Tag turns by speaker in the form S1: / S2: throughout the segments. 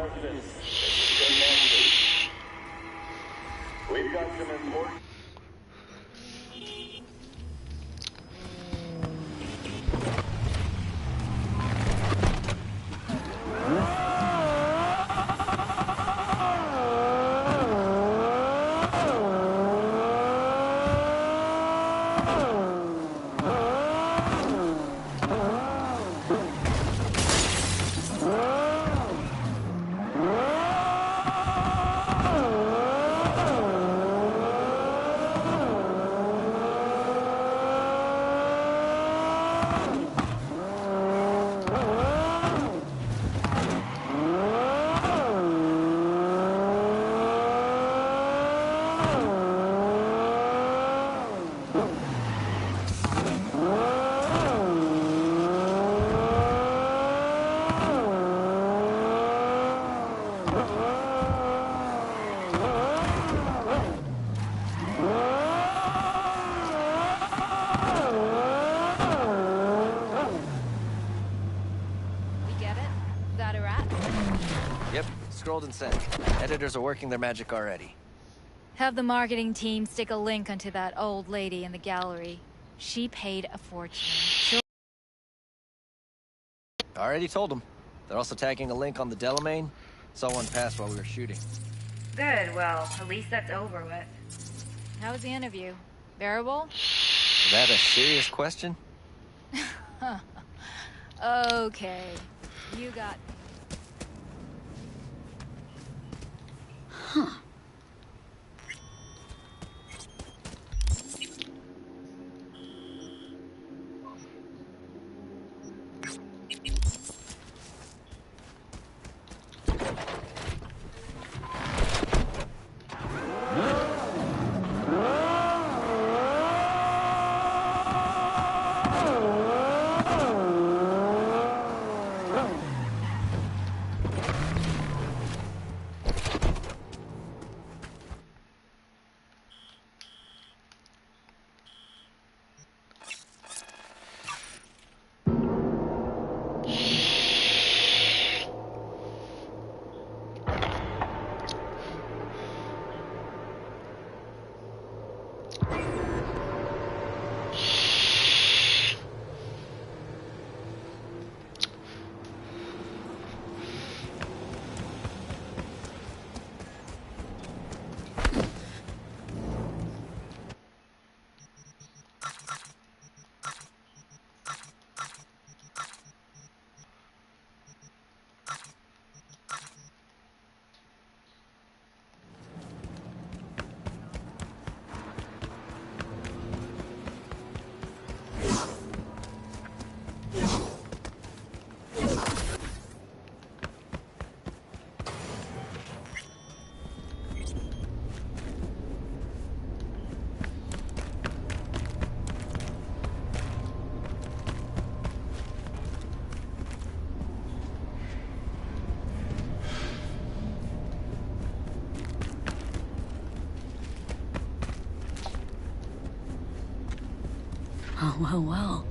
S1: President. This is Lanasigma. We've got some important...
S2: Yep, scrolled and sent. Editors are working their magic already.
S3: Have the marketing team stick a link onto that old lady in the gallery. She paid a fortune.
S2: Already told them. They're also tagging a link on the Delamain. Saw one pass while we were shooting.
S4: Good, well, at least that's over with.
S3: How was the interview? Bearable?
S2: That a serious question?
S3: Okay. You got...
S5: Huh. Well.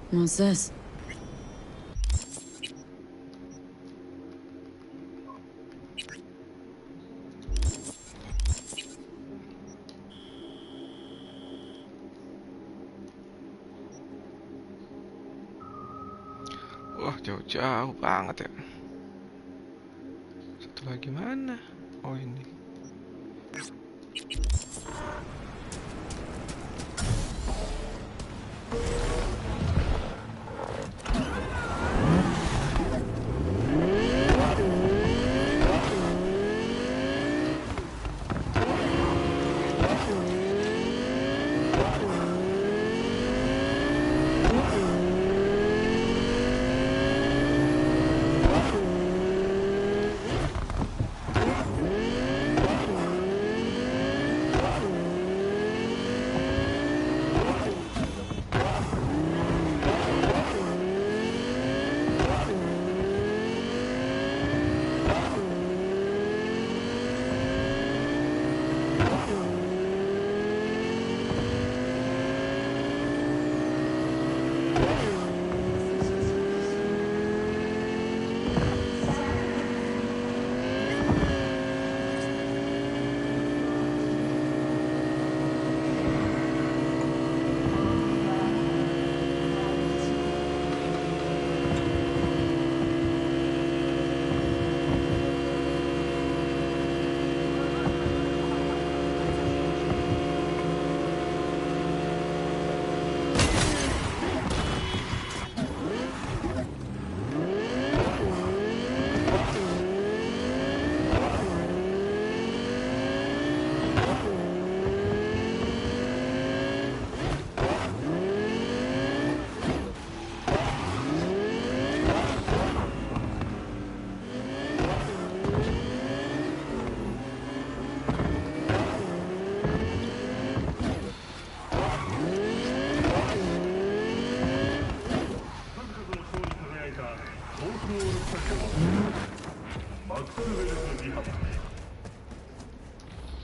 S5: What's this?
S6: Wah, jauh-jauh banget ya. Satu lagi mana? Oh, ini.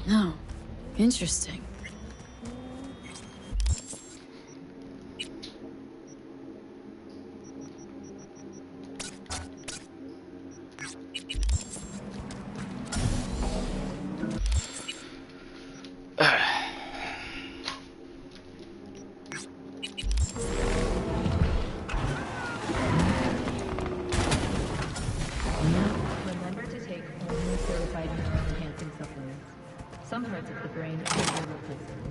S5: No. Interesting.
S7: Remember to take only certified neuron-enhancing supplements. Some parts of the brain are irreplaceable.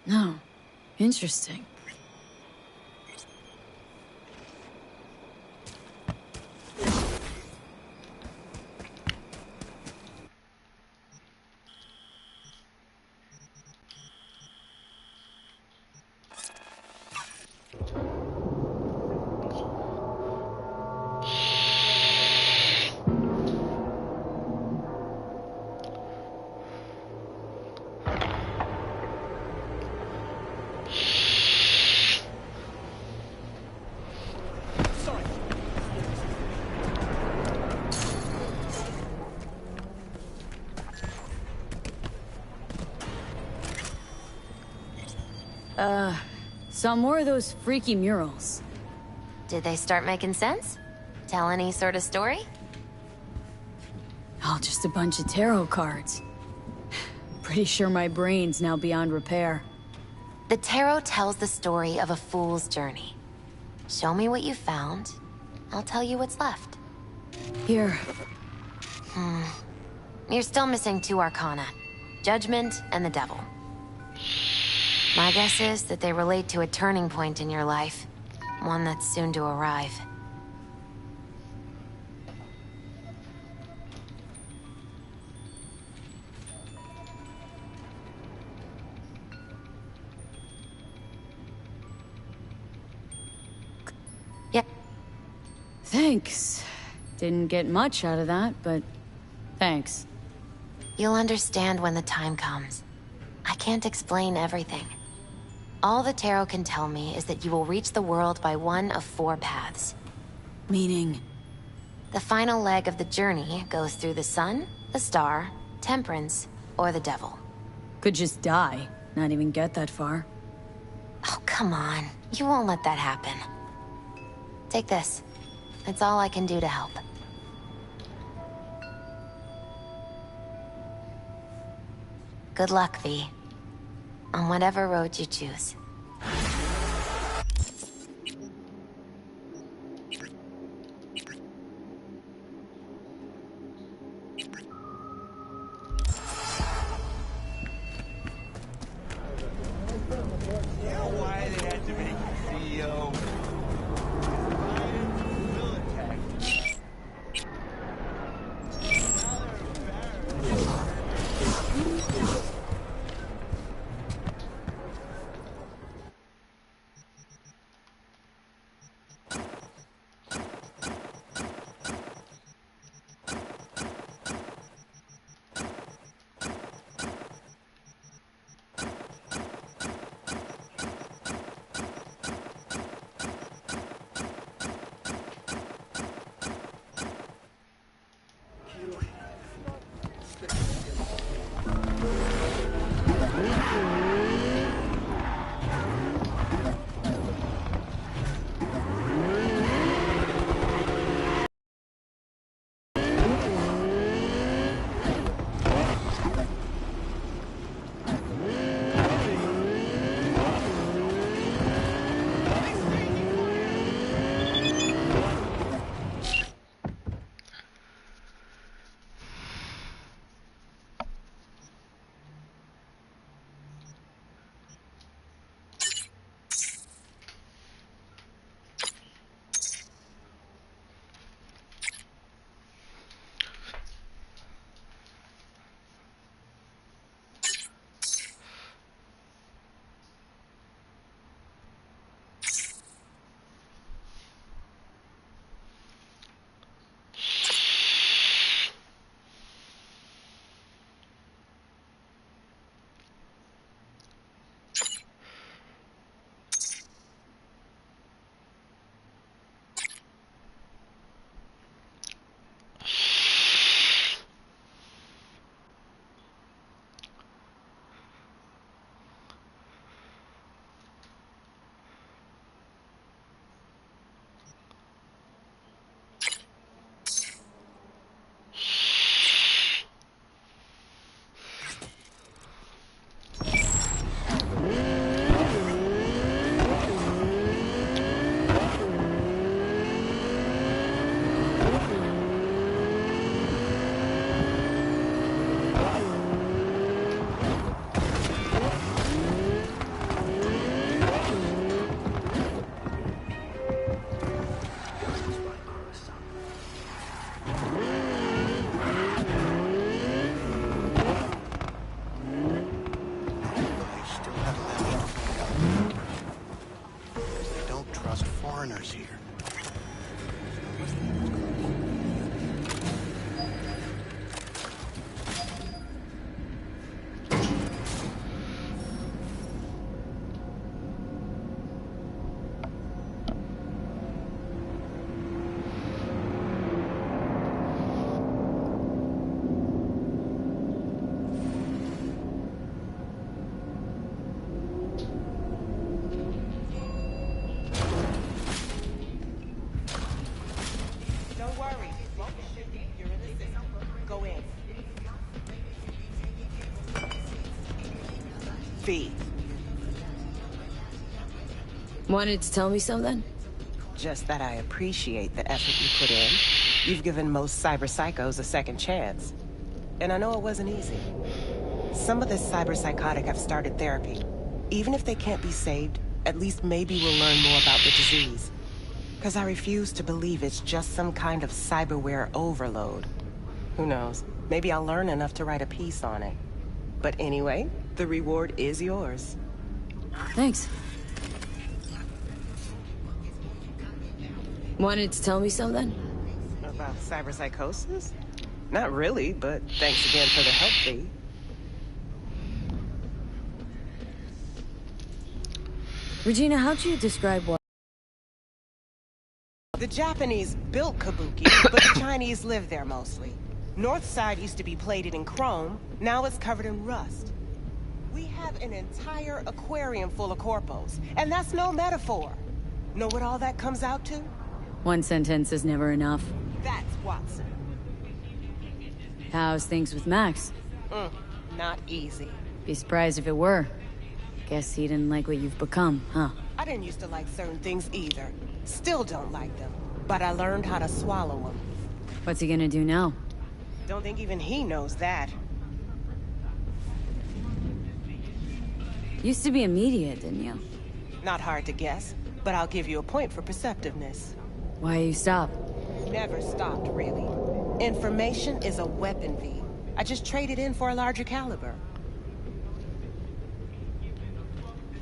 S5: No. Interesting. Saw more of those freaky murals.
S8: Did they start making sense? Tell any sort of story?
S5: Oh, just a bunch of tarot cards. Pretty sure my brain's now beyond repair.
S8: The tarot tells the story of a fool's journey. Show me what you found. I'll tell you what's left.
S5: Here.
S8: You're still missing 2 arcana. Judgment and the Devil. My guess is that they relate to a turning point in your life. One that's soon to arrive. Yeah.
S5: Thanks. Didn't get much out of that, but thanks.
S8: You'll understand when the time comes. I can't explain everything. All the tarot can tell me is that you will reach the world by one of 4 paths.
S5: Meaning?
S8: The final leg of the journey goes through the sun, the star, temperance, or the devil.
S5: Could just die, not even get that far.
S8: Oh, come on. You won't let that happen. Take this. It's all I can do to help. Good luck, V. On whatever road you choose.
S9: foreigners here.
S10: Wanted to tell me something?
S11: Just that I appreciate the effort you put in. You've given most cyber psychos a second chance. And I know it wasn't easy. Some of the cyber psychotic have started therapy. Even if they can't be saved, at least maybe we'll learn more about the disease. Because I refuse to believe it's just some kind of cyberware overload. Who knows? Maybe I'll learn enough to write a piece on it. But anyway, the reward is yours.
S10: Thanks. Wanted to tell me something?
S11: About cyberpsychosis? Not really, but thanks again for the help fee.
S5: Regina, how'd you describe what?
S11: The Japanese built Kabuki, but the Chinese live there mostly. North side used to be plated in chrome, now it's covered in rust. We have an entire aquarium full of corpos, and that's no metaphor. Know what all that comes out to?
S5: One sentence is never enough.
S11: That's Watson.
S5: How's things with Max?
S11: Not easy.
S5: Be surprised if it were. Guess he didn't like what you've become, huh?
S11: I didn't used to like certain things either. Still don't like them. But I learned how to swallow them.
S5: What's he gonna do now?
S11: Don't think even he knows that.
S5: Used to be immediate, didn't you?
S11: Not hard to guess, but I'll give you a point for perceptiveness.
S5: Why you stop?
S11: Never stopped, really. Information is a weapon, V. I just traded in for a larger caliber.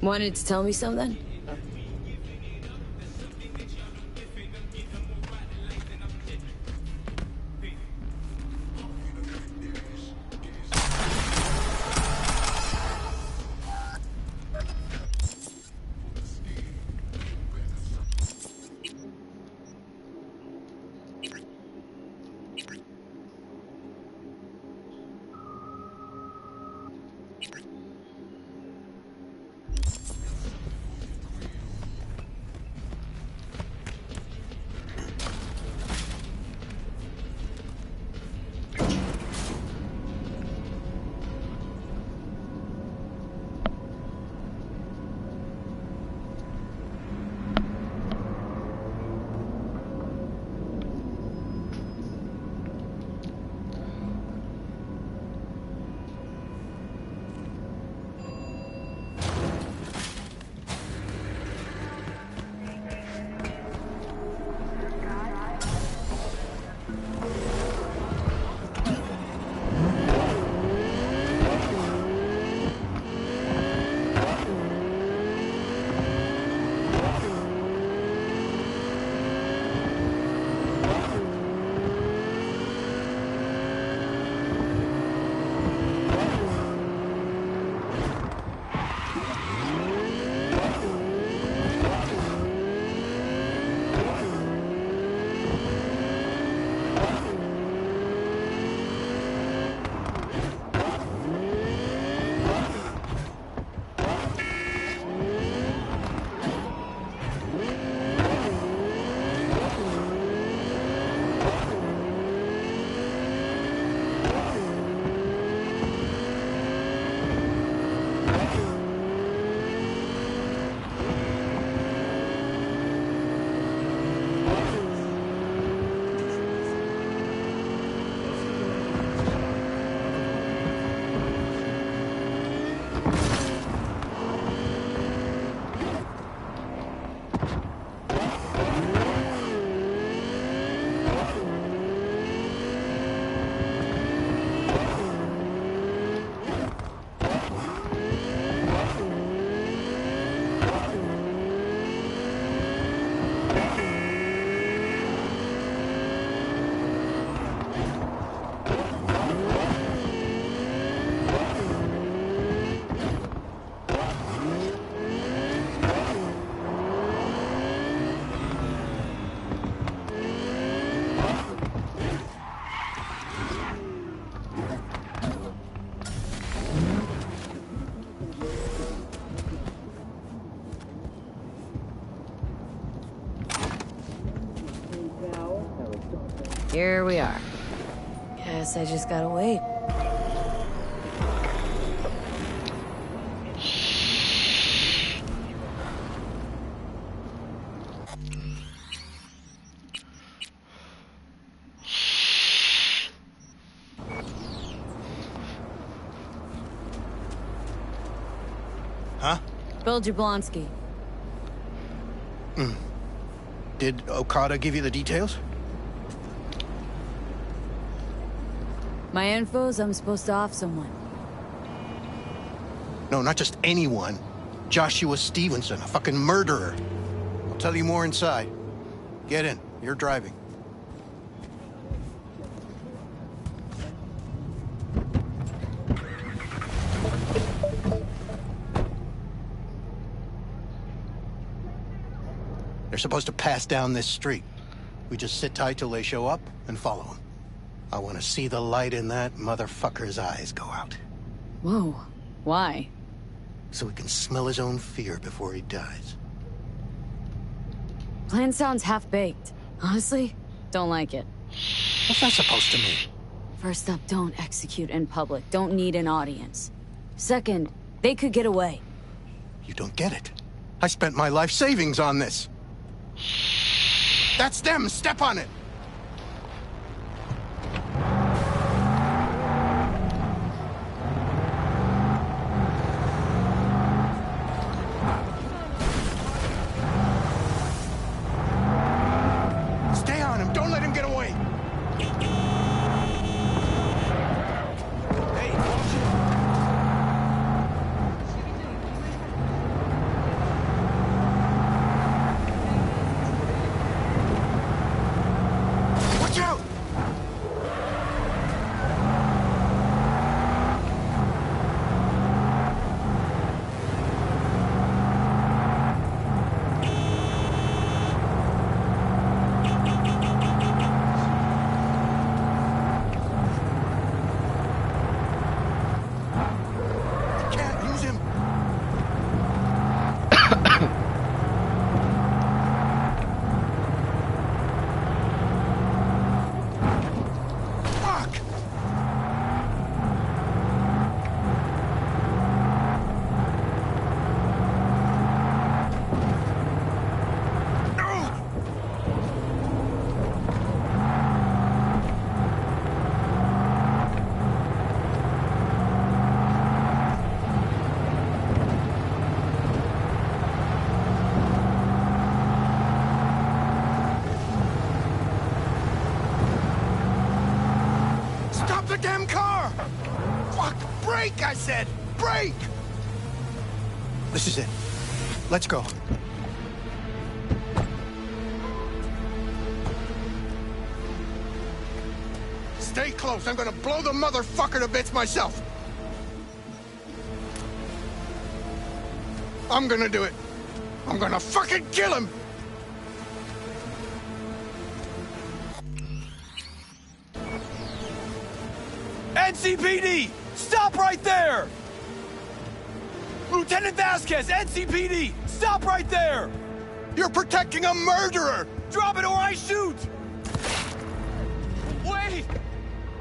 S10: Wanted to tell me something?
S5: here we are. Guess I just gotta wait.
S9: Huh?
S5: Bill Jablonski.
S9: Did Okada give you the details?
S5: My info's I'm supposed to off someone.
S9: No, not just anyone. Joshua Stevenson, a fucking murderer. I'll tell you more inside. Get in. You're driving. They're supposed to pass down this street. We just sit tight till they show up and follow them. I want to see the light in that motherfucker's eyes go out.
S5: Whoa. Why?
S9: So he can smell his own fear before he dies.
S5: Plan sounds half-baked. Honestly, don't like it.
S9: What's that supposed to mean?
S5: First up, don't execute in public. Don't need an audience. Second, they could get away.
S9: You don't get it. I spent my life savings on this. That's them! Step on it! Stay on him! Don't let him get away! Hey, watch it! Watch out! Can't lose him. Fuck! No! Stop the damn car! Fuck! Brake, I said! Brake! This is it. Let's go. Stay close. I'm gonna blow the motherfucker to bits myself. I'm gonna do it. I'm gonna fucking kill him!
S12: NCPD! Stop right there! Lieutenant Vasquez, NCPD! Stop right there!
S9: You're protecting a murderer!
S12: Drop it or I shoot! Wait!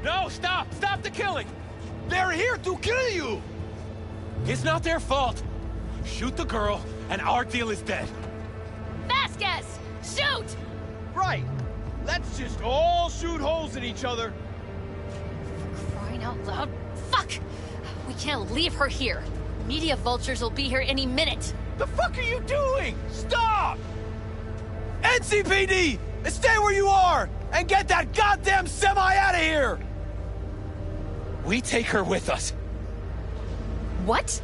S12: No, stop! Stop the killing! They're here to kill you! It's not their fault. Shoot the girl, and our deal is dead.
S3: Vasquez! Shoot!
S12: Right! Let's just all shoot holes in each other.
S3: Crying out loud. Fuck! We can't leave her here. Media vultures will be here any minute.
S12: The fuck are you doing? Stop! NCPD! Stay where you are! And get that goddamn semi out of here! We take her with us.
S3: What?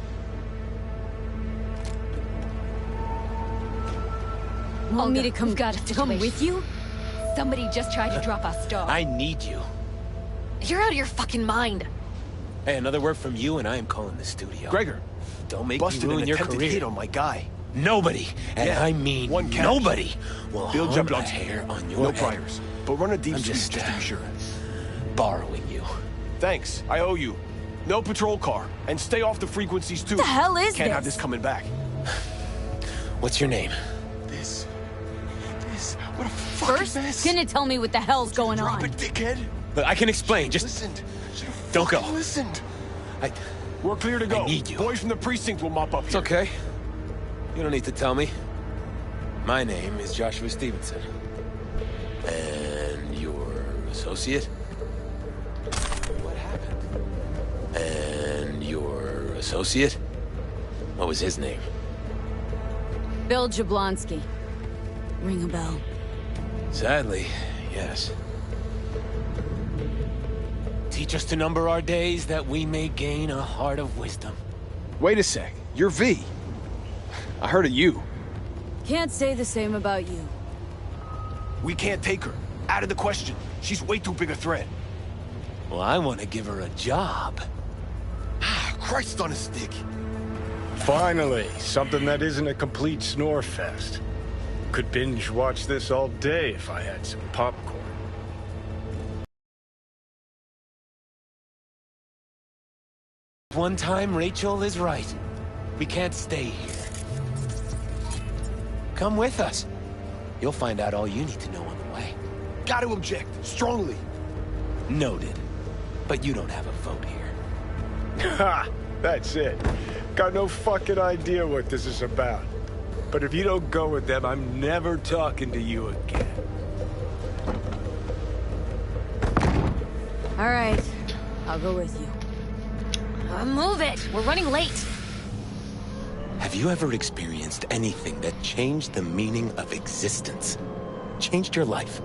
S5: Want me to come,
S3: we've got a
S5: come
S3: situation.
S5: with you?
S3: Somebody just tried to drop us dog.
S12: I need you.
S3: You're out of your fucking mind.
S12: Hey, another word from you and I am calling the studio.
S13: Gregor,
S12: don't make
S13: busted
S12: me ruin
S13: an
S12: your
S13: attempted
S12: career.
S13: hit on my guy.
S12: Nobody, and
S13: Yeah,
S12: I mean
S13: one catch.
S12: nobody, will
S13: Bill
S12: harm a
S13: Jablonski.
S12: hair on your
S13: No
S12: head.
S13: priors, but run a deep
S12: I'm
S13: sweep
S12: just,
S13: just to be sure.
S12: Borrowing you.
S13: Thanks, I owe you. No patrol car, and stay off the frequencies too.
S5: What the hell is
S13: Can't have
S5: this?
S13: this coming back.
S12: What's your name?
S13: This.
S5: First, gonna tell me what the hell's going on.
S13: Drop it, dickhead.
S12: Look, I can explain. Just
S13: Listened.
S12: don't go.
S13: Listened. We're clear to go.
S12: I need you.
S13: Boys from the precinct will mop up
S12: It's
S13: here.
S12: okay. You don't need to tell me. My name is Joshua Stevenson. And your associate? What happened? And your associate? What was his name?
S5: Bill Jablonski. Ring a bell.
S12: Sadly, yes. Teach us to number our days that we may gain a heart of wisdom.
S13: Wait a sec. You're V. I heard of you.
S5: Can't say the same about you.
S13: We can't take her. Out of the question. She's way too big a threat.
S12: Well, I want to give her a job.
S13: Christ on a stick.
S14: Finally, something that isn't a complete snore fest. Could binge watch this all day if I had some popcorn.
S12: One time, Rachel is right. We can't stay here. Come with us. You'll find out all you need to know on the way.
S13: Got to object. Strongly.
S12: Noted. But you don't have a vote here.
S14: Ha! That's it. Got no fucking idea what this is about. But if you don't go with them, I'm never talking to you again.
S5: All right, I'll go with you.
S3: Move it! We're running late.
S12: Have you ever experienced anything that changed the meaning of existence? Changed your life?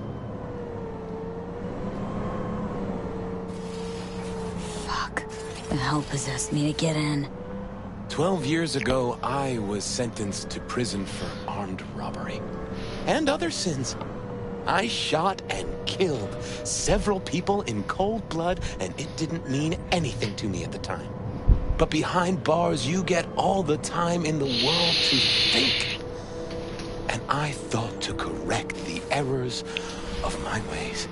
S5: Fuck. The hell possessed me to get in?
S12: 12 years ago, I was sentenced to prison for armed robbery. And other sins. I shot and killed several people in cold blood, and it didn't mean anything to me at the time. But behind bars, you get all the time in the world to think. And I thought to correct the errors of my ways.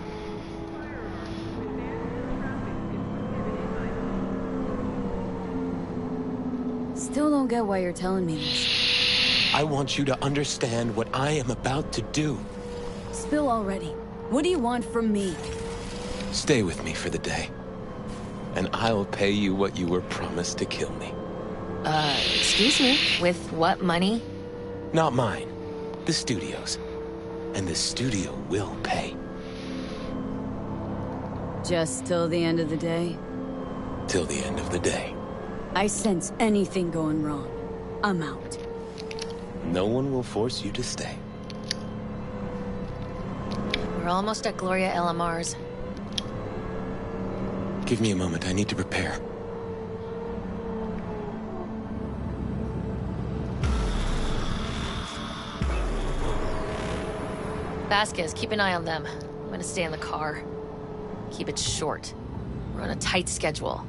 S5: Still don't get why you're telling me this.
S12: I want you to understand what I am about to do.
S5: Spill already. What do you want from me?
S12: Stay with me for the day, and I'll pay you what you were promised to kill me.
S3: Excuse me? With what money?
S12: Not mine. The studio's. And the studio will pay.
S5: Just till the end of the day?
S12: Till the end of the day.
S5: I sense anything going wrong. I'm out.
S12: No one will force you to stay.
S3: We're almost at Gloria LMR's.
S12: Give me a moment. I need to prepare.
S3: Vasquez, keep an eye on them. I'm gonna stay in the car. Keep it short. We're on a tight schedule.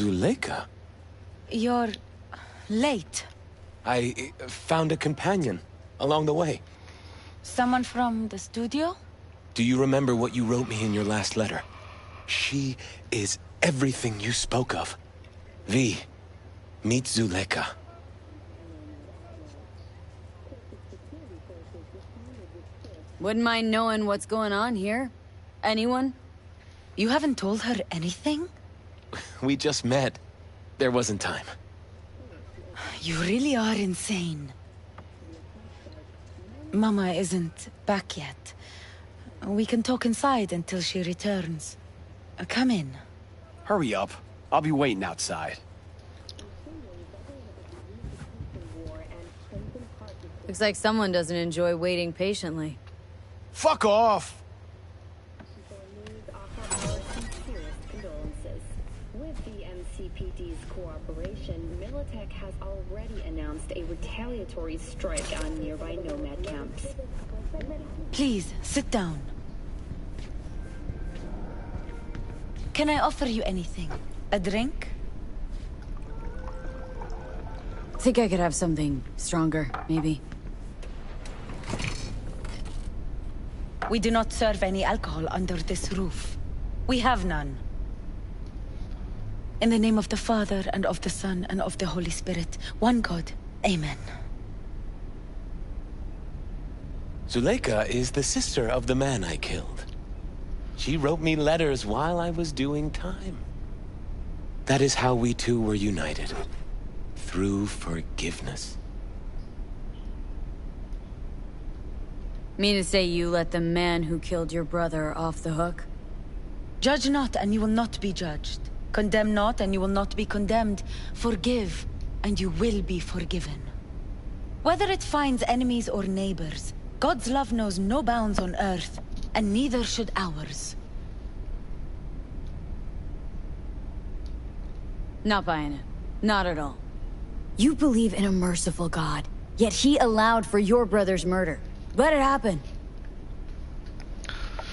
S12: Zuleika?
S15: You're late.
S12: I found a companion along the way.
S15: Someone from the studio?
S12: Do you remember what you wrote me in your last letter? She is everything you spoke of. V, meet Zuleika.
S5: Wouldn't mind knowing what's going on here. Anyone?
S15: You haven't told her anything?
S12: We just met. There wasn't time.
S15: You really are insane. Mama isn't back yet. We can talk inside until she returns. Come in.
S13: Hurry up. I'll be waiting outside.
S5: Looks like someone doesn't enjoy waiting patiently.
S13: Fuck off!
S16: cooperation, Militech has already announced a retaliatory strike on nearby nomad camps.
S15: Please, sit down. Can I offer you anything? A drink?
S5: Think I could have something stronger, maybe.
S15: We do not serve any alcohol under this roof. We have none. In the name of the Father, and of the Son, and of the Holy Spirit, one God. Amen.
S12: Zuleika is the sister of the man I killed. She wrote me letters while I was doing time. That is how we two were united. Through forgiveness.
S5: Mean to say you let the man who killed your brother off the hook?
S15: Judge not, and you will not be judged. Condemn not, and you will not be condemned. Forgive, and you will be forgiven. Whether it finds enemies or neighbors, God's love knows no bounds on earth, and neither should ours.
S5: Not buying it. Not at all. You believe in a merciful God, yet he allowed for your brother's murder. Let it happen.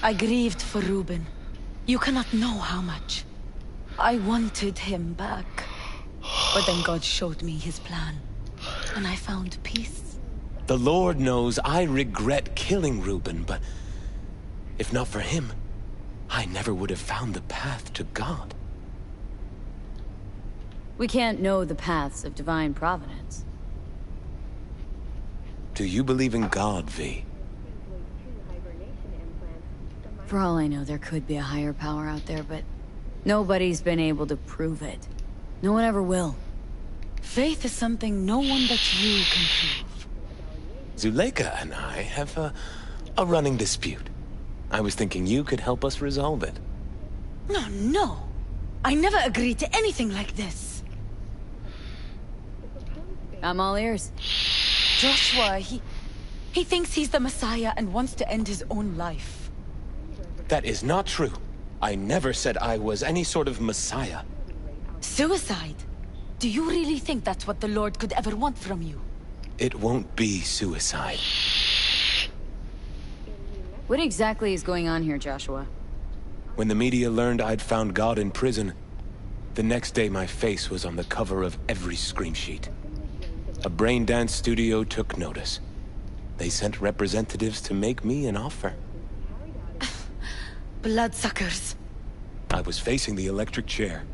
S15: I grieved for Reuben. You cannot know how much. I wanted him back. But then God showed me his plan, and I found peace.
S12: The Lord knows I regret killing Reuben, but if not for him, I never would have found the path to God.
S5: We can't know the paths of divine providence.
S12: Do you believe in God, V?
S5: For all I know, there could be a higher power out there, but nobody's been able to prove it. No one ever will.
S15: Faith is something no one but you can prove.
S12: Zuleika and I have a running dispute. I was thinking you could help us resolve it.
S15: No. I never agreed to anything like this.
S5: I'm all ears.
S15: Joshua, he thinks he's the Messiah and wants to end his own life.
S12: That is not true. I never said I was any sort of Messiah.
S15: Suicide? Do you really think that's what the Lord could ever want from you?
S12: It won't be suicide.
S5: What exactly is going on here, Joshua?
S12: When the media learned I'd found God in prison, the next day my face was on the cover of every scream sheet. A brain dance studio took notice. They sent representatives to make me an offer.
S15: Bloodsuckers.
S12: I was facing the electric chair.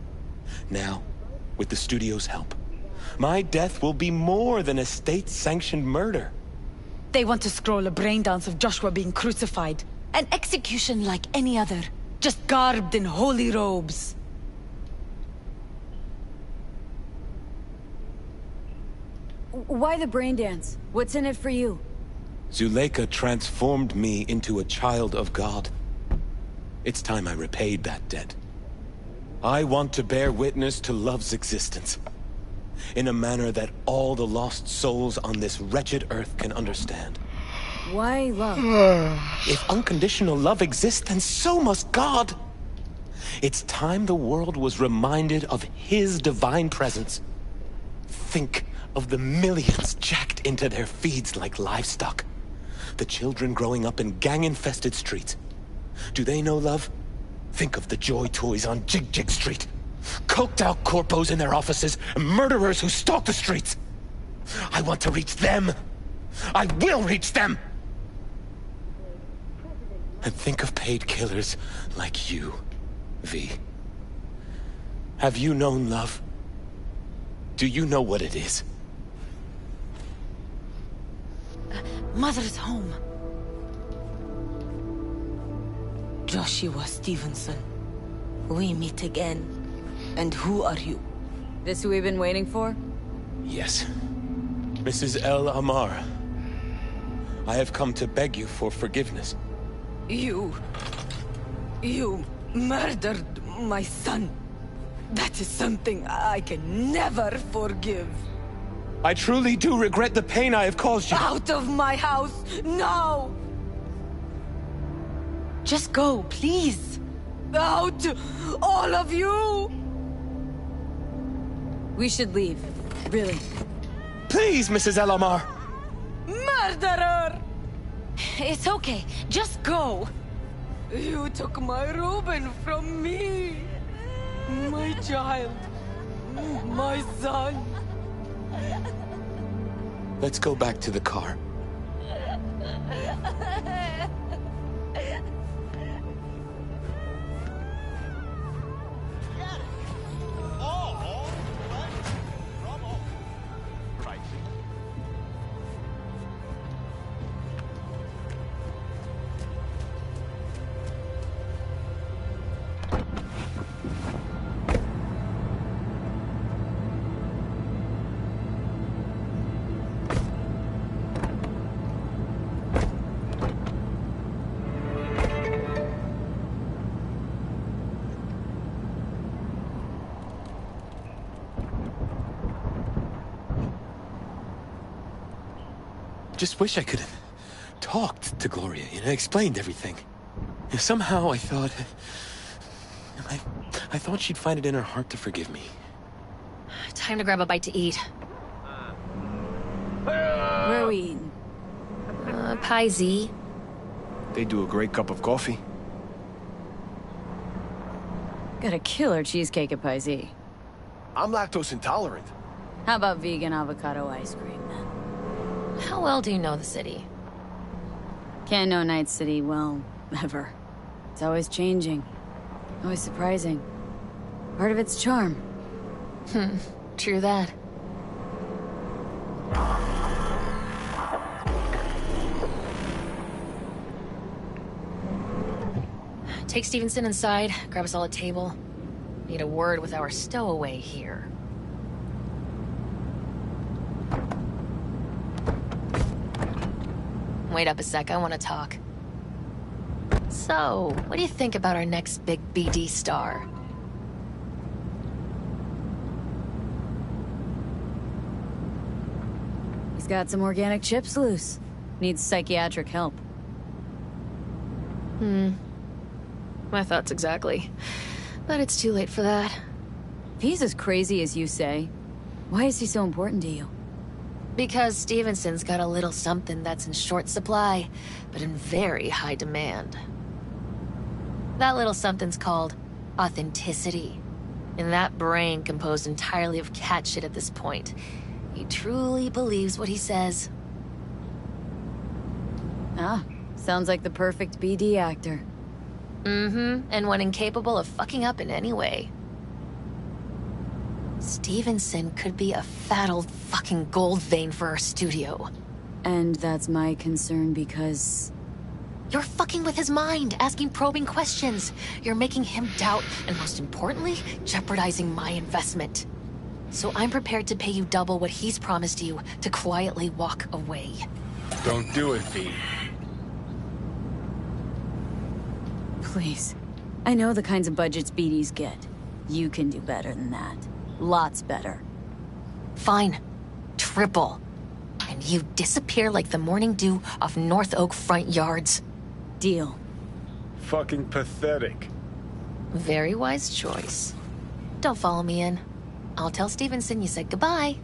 S12: Now, with the studio's help, my death will be more than a state-sanctioned murder.
S15: They want to scroll a brain dance of Joshua being crucified. An execution like any other, just garbed in holy robes.
S5: Why the brain dance? What's in it for you?
S12: Zuleika transformed me into a child of God. It's time I repaid that debt. I want to bear witness to love's existence, in a manner that all the lost souls on this wretched earth can understand.
S5: Why love?
S12: If unconditional love exists, then so must God. It's time the world was reminded of his divine presence. Think of the millions jacked into their feeds like livestock. The children growing up in gang-infested streets. Do they know love? Think of the joy toys on Jig Jig Street. Coked-out corpos in their offices, and murderers who stalk the streets. I want to reach them. I will reach them! And think of paid killers like you, V. Have you known love? Do you know what it is?
S15: Mother's home. Joshua Stevenson. We meet again. And who are you?
S5: This who we've been waiting for?
S12: Yes. Mrs. El Amar. I have come to beg you for forgiveness.
S15: You murdered my son. That is something I can never forgive.
S12: I truly do regret the pain I have caused you.
S15: Out of my house, now! Just go, please. Out, all of you!
S5: We should leave. Really.
S12: Please, Mrs. Elamar!
S15: Murderer! It's okay. Just go. You took my Reuben from me. My child. My son.
S12: Let's go back to the car. Just wish I could have talked to Gloria, explained everything. Somehow I thought... I thought she'd find it in her heart to forgive me.
S3: Time to grab a bite to eat.
S5: Where are we eating?
S3: Pie Z.
S13: They do a great cup of coffee.
S5: Got a killer cheesecake at Pie Z.
S13: I'm lactose intolerant.
S5: How about vegan avocado ice cream, then?
S3: How well do you know the city?
S5: Can't know Night City well, ever. It's always changing. Always surprising. Part of its charm.
S3: True that. Take Stevenson inside, grab us all a table. Need a word with our stowaway here. Wait up a sec, I want to talk. So, what do you think about our next big BD star?
S5: He's got some organic chips loose. Needs psychiatric help.
S3: My thoughts exactly. But it's too late for that.
S5: If he's as crazy as you say, why is he so important to you?
S3: Because Stevenson's got a little something that's in short supply, but in very high demand. That little something's called authenticity. And that brain composed entirely of cat shit at this point. He truly believes what he says.
S5: Ah, sounds like the perfect BD actor.
S3: And one incapable of fucking up in any way. Stevenson could be a fat old fucking gold vein for our studio.
S5: And that's my concern because...
S3: You're fucking with his mind, asking probing questions. You're making him doubt, and most importantly, jeopardizing my investment. So I'm prepared to pay you double what he's promised you to quietly walk away.
S14: Don't do it, V.
S5: Please. I know the kinds of budgets BDs get. You can do better than that. Lots better.
S3: Fine. Triple. And you disappear like the morning dew off North Oak front yards.
S5: Deal.
S14: Fucking pathetic.
S3: Very wise choice. Don't follow me in. I'll tell Stevenson you said goodbye.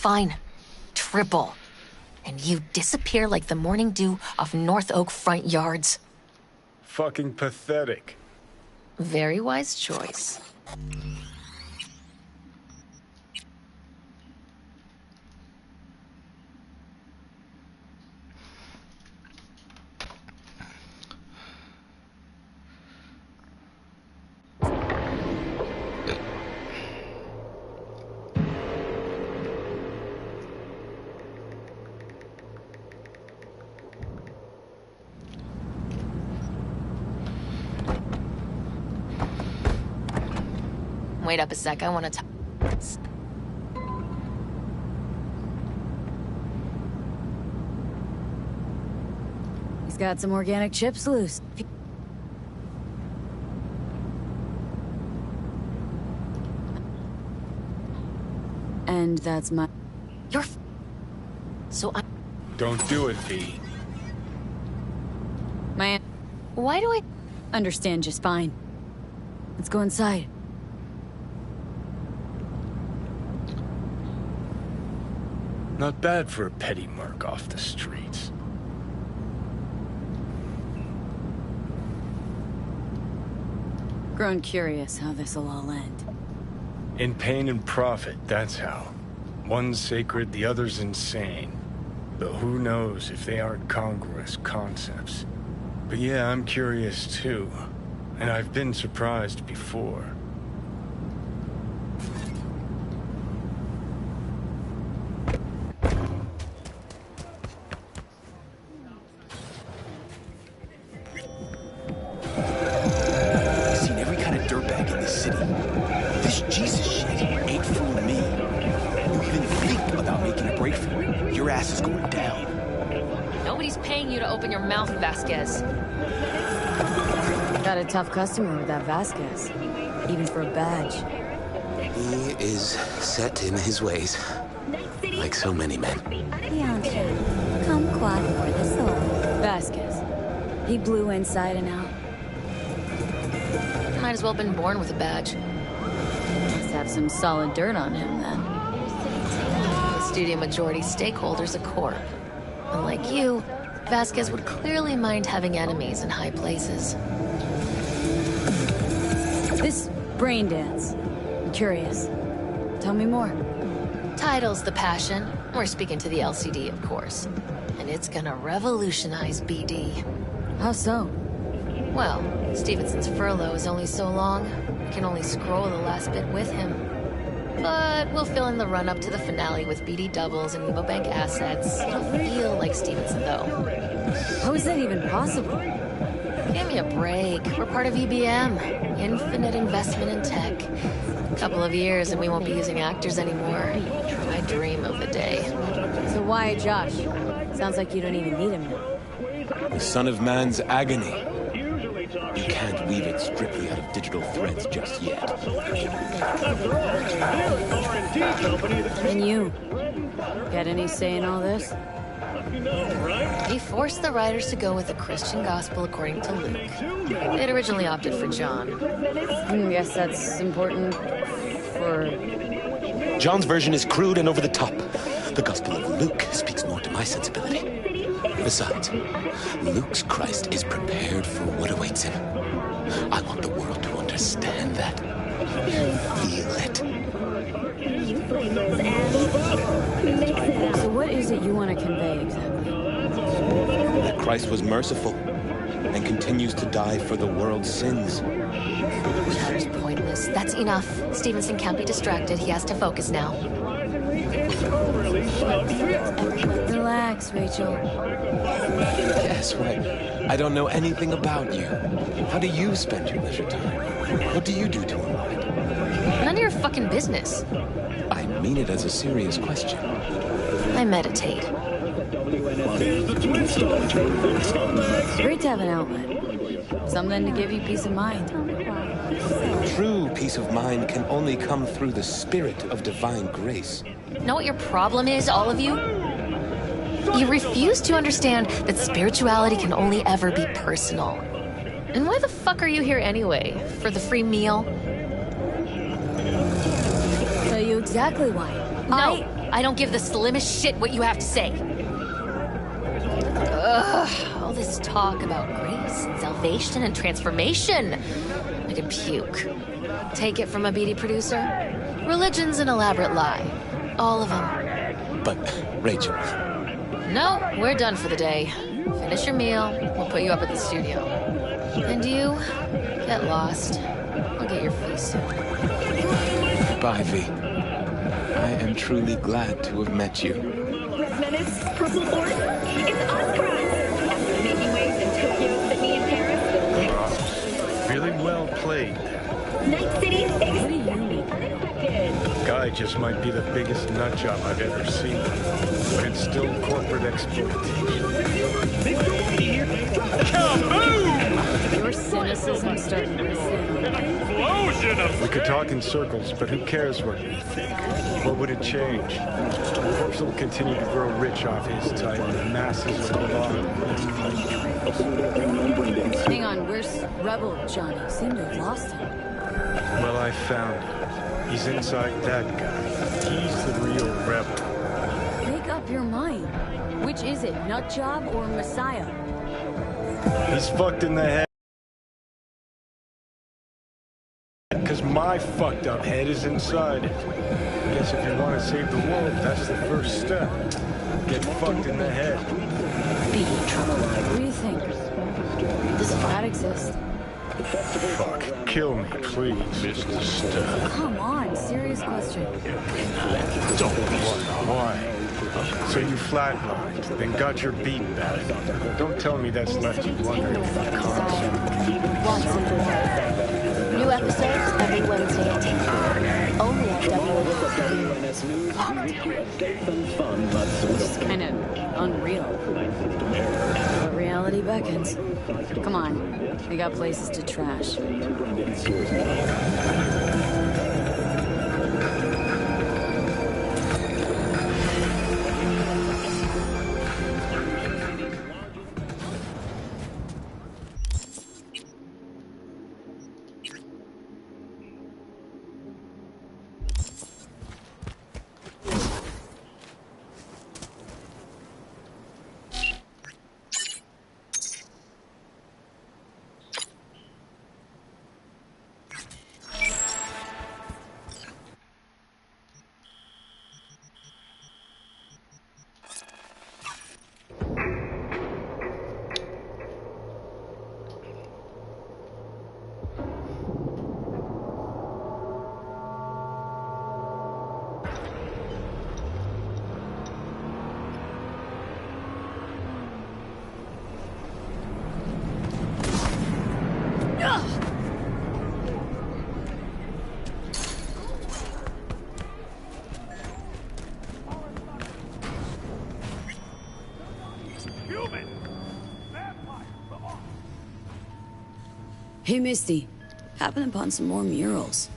S3: Fine. Triple. And you disappear like the morning dew off North Oak front yards.
S14: Fucking pathetic.
S3: Very wise choice. Wait up a sec, I want to talk.
S5: He's got some organic chips loose. And that's my...
S3: You're... So I...
S14: Don't do it, V.
S5: My...
S3: Why do I...
S5: Understand just fine. Let's go inside.
S14: Not bad for a petty merc off the streets.
S5: Grown curious how this'll all end.
S14: In pain and profit, that's how. One's sacred, the other's insane. Though who knows if they aren't congruous concepts. But yeah, I'm curious too. And I've been surprised before.
S5: Got a tough customer with that Vasquez, even for a badge.
S12: He is set in his ways, like so many men.
S5: Bianca, kumquat for the soul. Vasquez. He blew inside and out.
S3: Might as well have been born with a badge.
S5: Must have some solid dirt on him, then.
S3: The studio majority stakeholder's a corp. Unlike you, Vasquez would clearly mind having enemies in high places.
S5: This brain dance. I'm curious. Tell me more.
S3: Title's the passion. We're speaking to the LCD, of course. And it's gonna revolutionize BD.
S5: How so?
S3: Well, Stevenson's furlough is only so long. We can only scroll the last bit with him. But we'll fill in the run-up to the finale with BD doubles and Bank assets. It'll feel like Stevenson, though.
S5: How is that even possible?
S3: Give me a break. We're part of EBM. Infinite investment in tech. A couple of years and we won't be using actors anymore. I dream of the day.
S5: So why Josh? Sounds like you don't even need him now.
S12: The son of man's agony. You can't weave it strictly out of digital threads just yet.
S5: And you? Got any say in all this?
S3: He forced the writers to go with the Christian gospel according to Luke. They'd originally opted for John.
S5: Guess that's important for...
S12: John's version is crude and over the top. The Gospel of Luke speaks more to my sensibility. Besides, Luke's Christ is prepared for what awaits him. I want the world to understand that. Feel it.
S5: So what is it you want to convey exactly?
S12: That Christ was merciful and continues to die for the world's sins.
S3: Chatter's pointless. That's enough. Stevenson can't be distracted. He has to focus now.
S5: Relax, Rachel.
S12: Guess what? I don't know anything about you. How do you spend your leisure time? What do you do to unwind?
S3: None of your fucking business.
S12: I mean it as a serious question.
S3: I meditate.
S5: Great to have an outlet. Something to give you peace of mind.
S12: True peace of mind can only come through the spirit of divine grace.
S3: Know what your problem is, all of you? You refuse to understand that spirituality can only ever be personal. And why the fuck are you here anyway? For the free meal?
S5: Tell you exactly why.
S3: No. I don't give the slimmest shit what you have to say. Ugh, all this talk about grace and salvation and transformation. I could puke. Take it from a beady producer. Religion's an elaborate lie. All of them.
S12: But, Rachel...
S3: No, we're done for the day. Finish your meal, we'll put you up at the studio. And you, get lost. I'll get your feast soon.
S12: Bye, V. I am truly glad to have met you.
S16: Red Menace, Purple Horse, it's Oscar! After making waves in Tokyo, Sydney, and Paris,
S14: Really well played.
S16: Night City, unexpected.
S14: Guy just might be the biggest nutjob I've ever seen, but it's still corporate exploitation.
S5: Your cynicism starting to
S14: We could talk in circles, but who cares what we think? What would it change? Corpse will continue to grow rich off his type, and the masses will belong.
S5: Hang on, where's Rebel Johnny? Seem to have lost him.
S14: Well, I found him. He's inside that guy. He's the real rebel.
S5: Make up your mind. Which is it, Nutjob or Messiah?
S14: He's fucked in the head. Because my fucked up head is inside it. I guess if you want to save the world, that's the first step. Get fucked in the head.
S5: Be trouble. What do you think? Does that exist?
S14: Fuck. Kill me, please. Mr. Stern.
S5: Come on, serious question.
S14: Don't. Why? So you flatlined, then got your beat back. Don't tell me that's left you wondering about concept.
S3: New episodes every Wednesday at 10. Only at
S5: It's kind of unreal. But reality beckons. Come on, we got places to trash. Hey, Misty. Happened upon some more murals.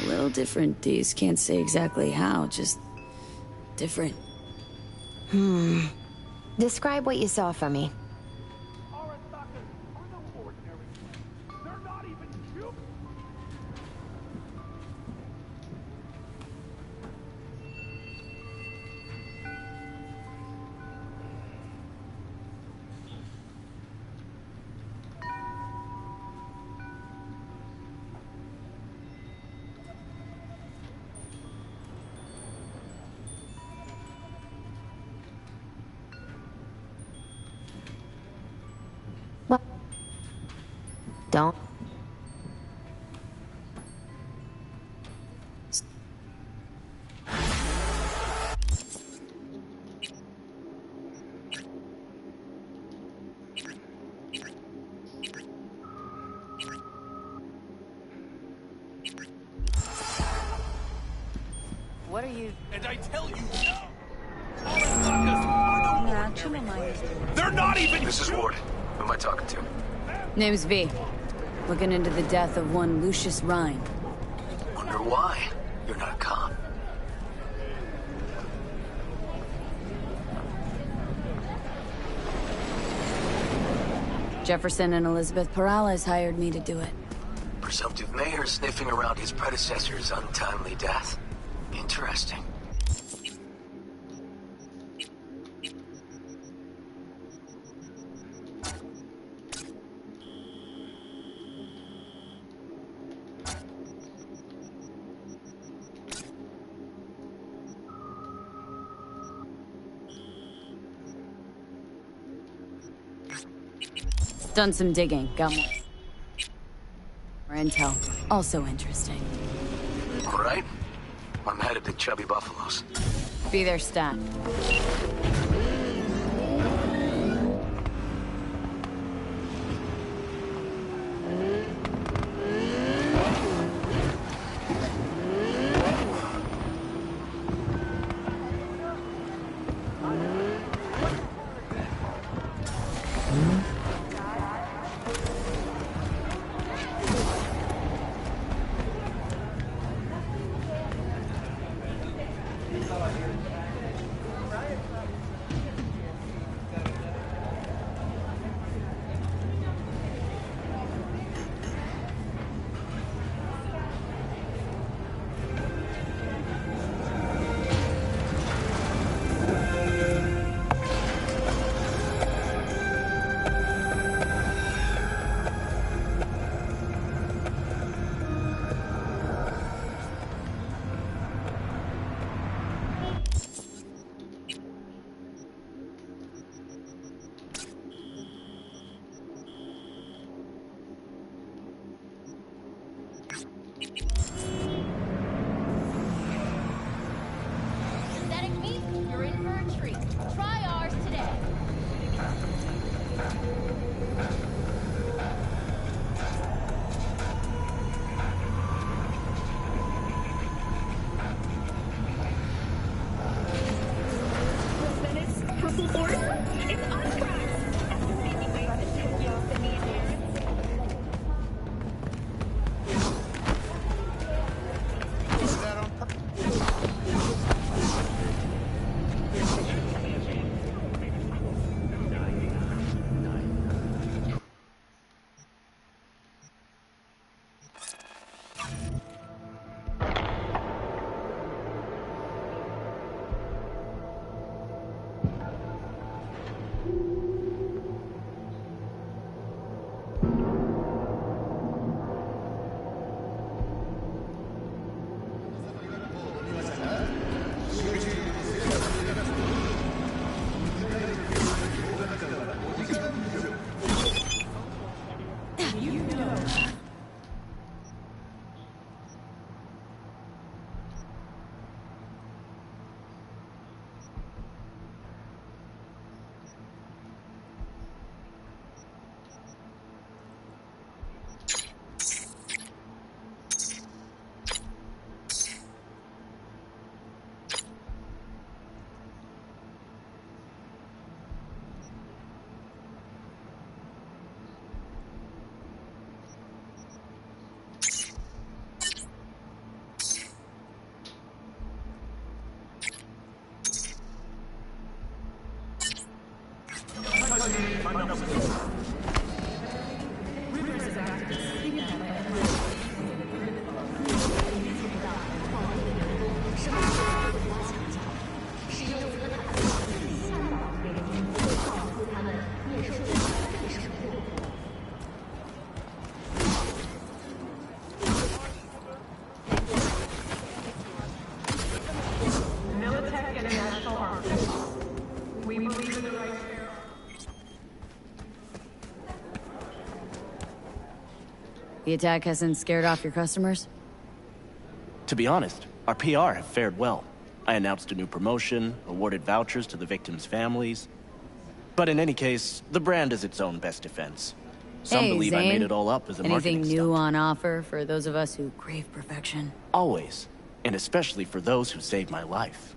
S5: A little different, these. Can't say exactly how, just... different.
S8: Describe what you saw for me. What? Don't.
S2: What are you...
S13: And I tell you now!
S17: They're not even... This is Ward. Who am I talking to?
S5: Name's V. Looking into the death of one Lucius Rhine.
S17: Wonder why? You're not a cop.
S5: Jefferson and Elizabeth Perales hired me to do it.
S17: Presumptive mayor sniffing around his predecessor's untimely death. Interesting.
S5: Done some digging. Got more intel. Also interesting.
S17: All right. I'm headed to Chubby Buffalo's.
S5: Be there, stat.
S18: Synthetic meat, you're in for a treat. Try ours today.
S16: Venice, Purple Horse, it's on track. After making waves in Tokyo, Sydney, and Paris.
S5: The attack hasn't scared off your customers?
S19: To be honest, our PR have fared well. I announced a new promotion, awarded vouchers to the victims' families. But in any case, the brand is its own best defense. Some
S5: Hey,
S19: believe
S5: Zane.
S19: I made it all up as a
S5: Anything
S19: marketing
S5: new
S19: stunt.
S5: on offer for those of us who crave perfection?
S19: Always. And especially for those who saved my life.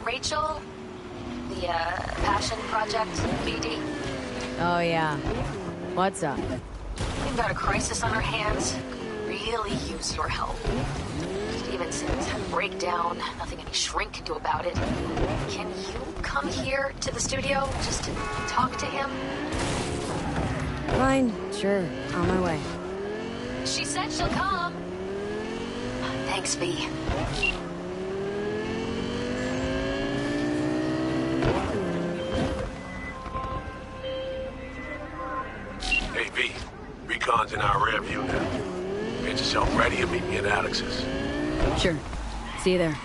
S3: Rachel? The, Passion Project, BD?
S5: Oh, yeah. What's up?
S3: We've got a crisis on our hands. Could really use your help. Stevenson's had a breakdown. Nothing any shrink can do about it. Can you come here to the studio just to talk to him?
S5: Fine. Sure. On my way.
S3: She said she'll come. Thanks, V.
S17: Hey, V. Recon's in our rear view now. Get yourself ready and meet me at Alex's.
S5: Sure. See you there.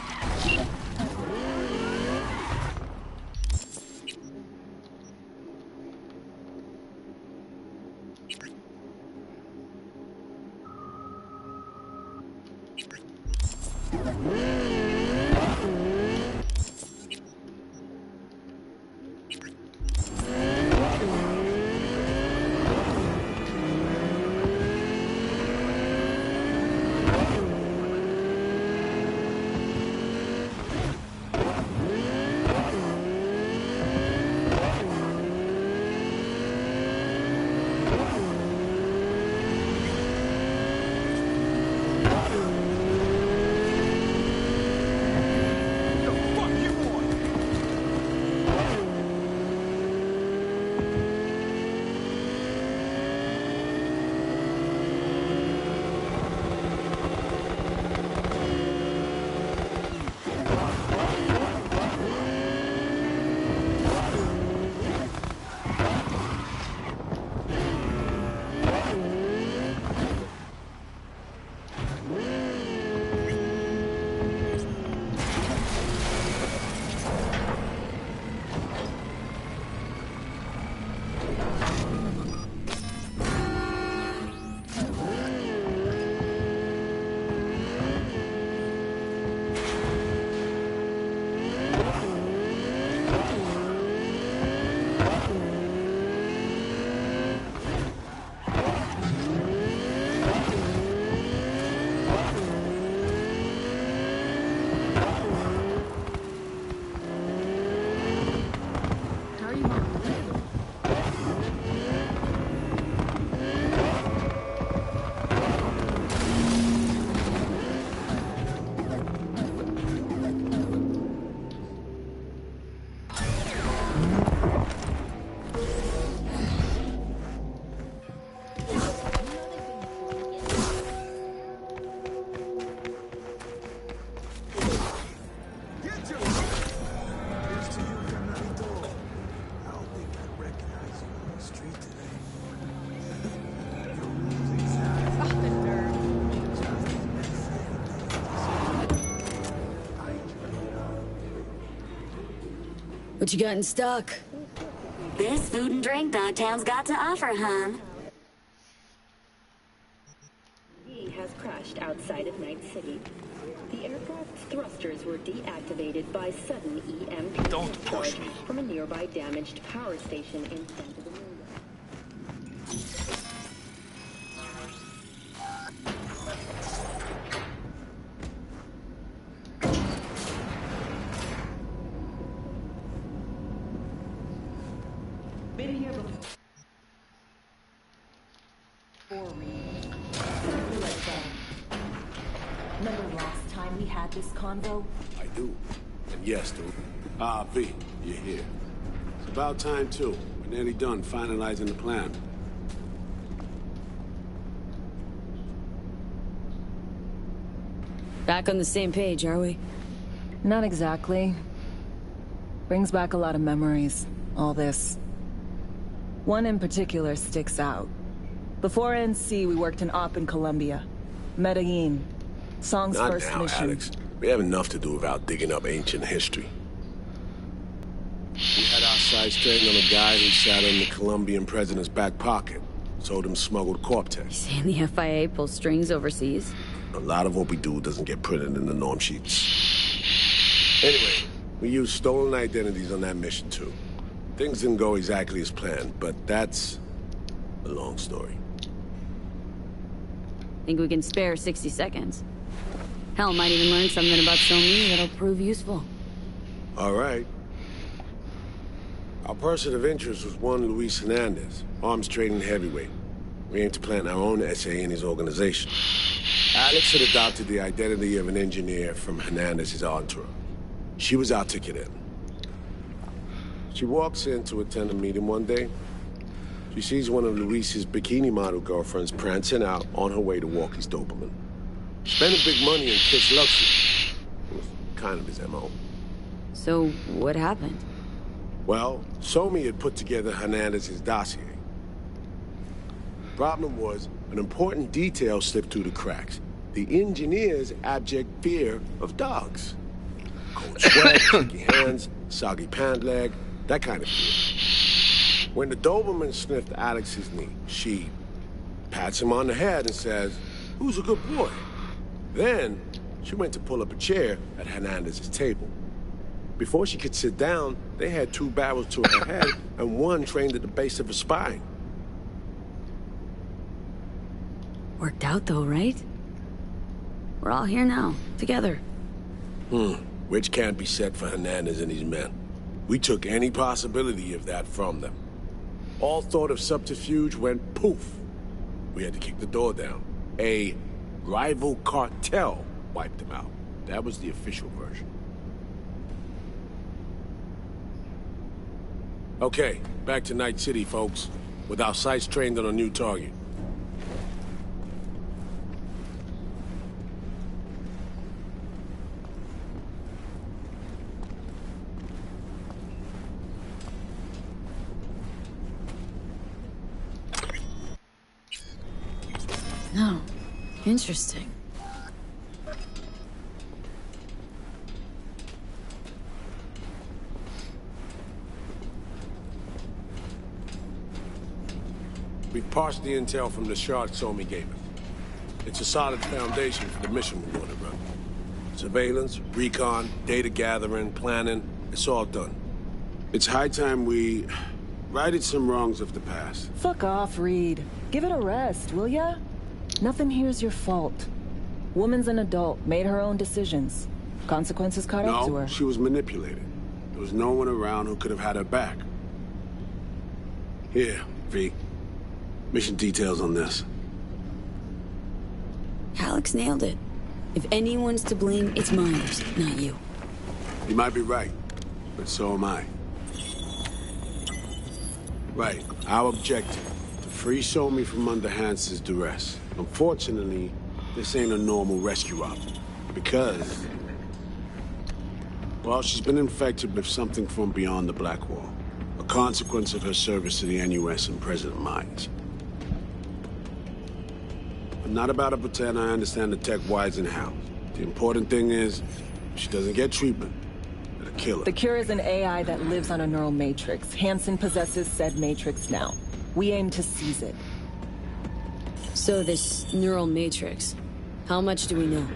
S5: What you got in stock?
S20: This food and drink Dogtown's got to offer, hon.
S16: He has crashed outside of Night City. The airport craft's thrusters were deactivated by sudden EMP discharge from a nearby damaged power station in Santa Domingo.
S7: Been here before.
S21: Remember last time we had this convo?
S17: I do. And yes, dude. Ah, V, you're here. It's about time, too. We're nearly done finalizing the plan.
S10: Back on the same page, are we?
S21: Not exactly. Brings back a lot of memories, all this. One in particular sticks out. Before NC, we worked an op in Colombia. Medellin. Song's
S17: Not
S21: first
S17: now,
S21: mission.
S17: Alex. We have enough to do without digging up ancient history. We had our sights trained on a guy who sat in the Colombian president's back pocket. Sold him smuggled corptex.
S5: Saying the FIA pulls strings overseas?
S17: A lot of what we do doesn't get printed in the norm sheets. Anyway, we used stolen identities on that mission, too. Things didn't go exactly as planned, but that's a long story.
S5: Think we can spare 60 seconds? Hell, might even learn something about Somi that'll prove useful.
S17: All right. Our person of interest was one Luis Hernandez, arms trading heavyweight. We aim to plant our own SA in his organization. Alex had adopted the identity of an engineer from Hernandez's entourage. She was our ticket in. She walks in to attend a meeting one day. She sees one of Luis's bikini model girlfriends prancing out on her way to walk his Doberman. Spending big money and kiss luxury. It was kind of his MO.
S5: So, what happened?
S17: Well, Somi had put together Hernandez's dossier. Problem was, an important detail slipped through the cracks. The engineer's abject fear of dogs. Cold sweat, sticky hands, soggy pant leg, that kind of fear. When the Doberman sniffed Alex's knee, she pats him on the head and says, "Who's a good boy?" Then, she went to pull up a chair at Hernandez's table. Before she could sit down, they had 2 barrels to her head and one trained at the base of her spine.
S5: Worked out though, right? We're all here now, together.
S17: Which can't be said for Hernandez and his men. We took any possibility of that from them. All thought of subterfuge went poof. We had to kick the door down. A rival cartel wiped them out. That was the official version. Okay, back to Night City, folks. With our sights trained on a new target.
S5: No. Interesting.
S17: We've parsed the intel from the shard Somi gave us. It's a solid foundation for the mission we're going to run. Surveillance, recon, data gathering, planning, it's all done. It's high time we righted some wrongs of the past.
S21: Fuck off, Reed. Give it a rest, will ya? Nothing here's your fault. Woman's an adult, made her own decisions. Consequences caught up to
S17: No,
S21: her.
S17: she was manipulated. There was no one around who could have had her back. Here, V. Mission details on this.
S5: Alex nailed it. If anyone's to blame, it's Myers, not you.
S17: You might be right, but so am I. Right, our objective, to free Somi from under Hansen's duress. Unfortunately, this ain't a normal rescue op. Because, well, she's been infected with something from beyond the Black Wall. A consequence of her service to the NUS and President Myers. I'm not about to pretend I understand the tech whys and hows. The important thing is, she doesn't get treatment. It'll kill her.
S21: The cure is an AI that lives on a neural matrix. Hansen possesses said matrix now. We aim to seize it.
S5: So this neural matrix, how much do we know?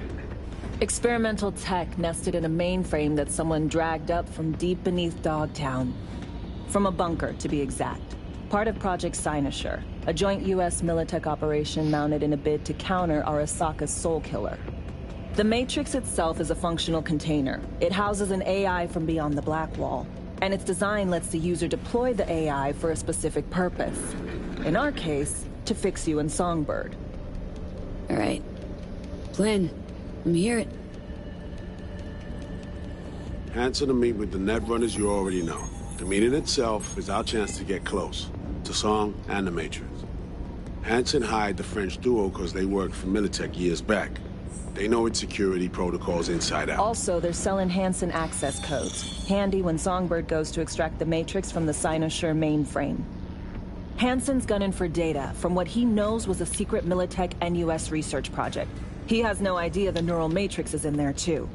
S21: Experimental tech nested in a mainframe that someone dragged up from deep beneath Dogtown. From a bunker, to be exact. Part of Project Cynosure, a joint U.S. Militech operation mounted in a bid to counter Arasaka's Soul Killer. The Matrix itself is a functional container. It houses an AI from beyond the Black Wall, and its design lets the user deploy the AI for a specific purpose. In our case, to fix you and Songbird.
S10: All right. Plan. Let me hear it.
S17: Hanson to meet with the net runners you already know. The meeting itself is our chance to get close, to Song and the Matrix. Hanson hired the French duo because they worked for Militech years back. They know its security protocols inside out.
S21: Also, they're selling Hanson access codes. Handy when Songbird goes to extract the Matrix from the Cynosure mainframe. Hanson's gunning for data from what he knows was a secret Militech and US research project. He has no idea the neural matrix is in there too.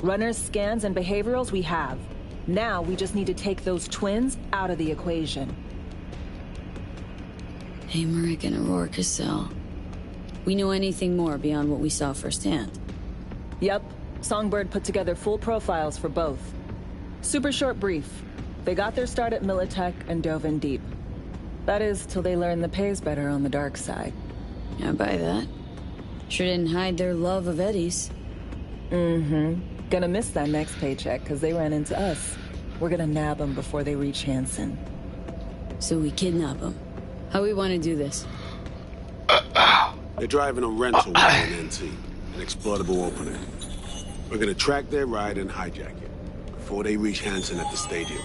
S21: Runners, scans, and behaviorals we have. Now we just need to take those twins out of the equation.
S10: Hamerick and Aurora Cassell. We know anything more beyond what we saw firsthand?
S21: Yep. Songbird put together full profiles for both. Super short brief. They got their start at Militech and dove in deep. That is, till they learned the pay's better on the dark side.
S10: I buy that. Sure didn't hide their love of Eddie's.
S21: Mm-hmm. Gonna miss that next paycheck, because they ran into us. We're gonna nab them before they reach Hanson.
S10: So we kidnap them. How we want to do this?
S17: They're driving a rental with an NT, an exploitable opening. We're gonna track their ride and hijack it before they reach Hanson at the stadium.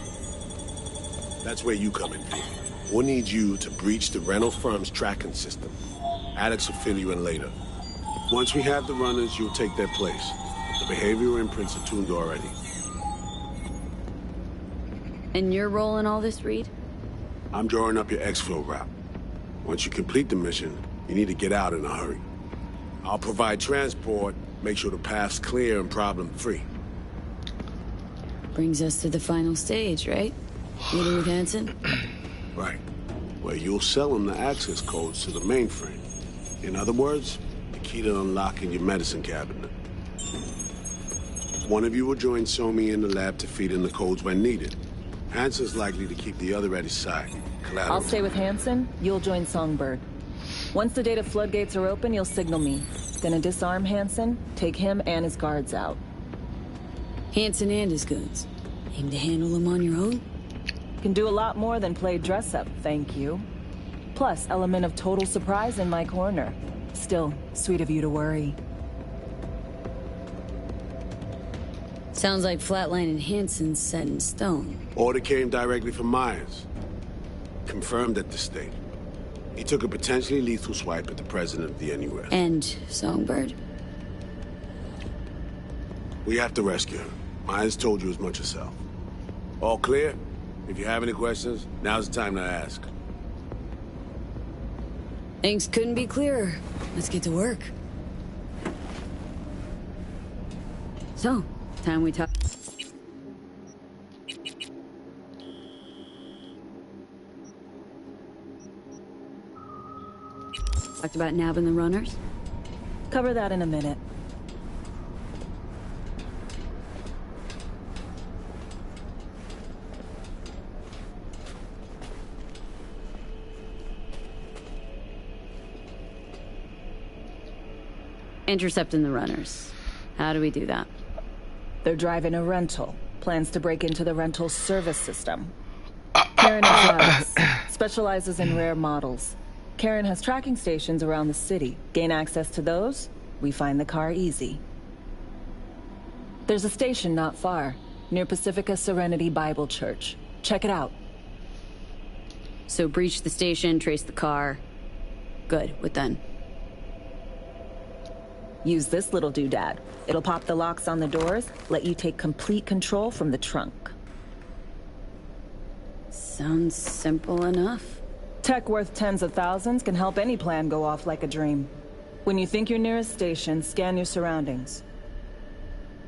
S17: That's where you come in, Pete. We'll need you to breach the rental firm's tracking system. Alex will fill you in later. Once we have the runners, you'll take their place. The behavioral imprints are tuned already.
S10: And your role in all this, Reed?
S17: I'm drawing up your exfil route. Once you complete the mission, you need to get out in a hurry. I'll provide transport, make sure the path's clear and problem-free.
S10: Brings us to the final stage, right? Meeting with Hanson?
S17: Right. Where you'll sell them the access codes to the mainframe. In other words, the key to unlocking your medicine cabinet. One of you will join Somi in the lab to feed in the codes when needed. Hanson's likely to keep the other at his side. Collateral.
S21: I'll stay with Hanson, you'll join Songbird. Once the data floodgates are open, you'll signal me. Gonna disarm Hanson, take him and his guards out.
S10: Hanson and his goons. Aim to handle them on your own?
S21: Can do a lot more than play dress-up, thank you. Plus, element of total surprise in my corner. Still, sweet of you to worry.
S10: Sounds like Flatline and Hanson's set in stone.
S17: Order came directly from Myers. Confirmed at the state. He took a potentially lethal swipe at the president of the NUS.
S10: And Songbird.
S17: We have to rescue her. Myers told you as much herself. All clear? If you have any questions, now's the time to ask.
S10: Things couldn't be clearer. Let's get to work. So, time we talk. Talked about nabbing the runners?
S21: Cover that in a minute.
S10: Intercepting the runners. How do we do that?
S21: They're driving a rental. Plans to break into the rental service system. Karen is Alex. Specializes in rare models. Karen has tracking stations around the city. Gain access to those, we find the car easy. There's a station not far, near Pacifica Serenity Bible Church. Check it out.
S10: So breach the station, trace the car. Good, what then?
S21: Use this little doodad. It'll pop the locks on the doors, let you take complete control from the trunk.
S10: Sounds simple enough.
S21: Tech worth tens of thousands can help any plan go off like a dream. When you think you're near a station, scan your surroundings.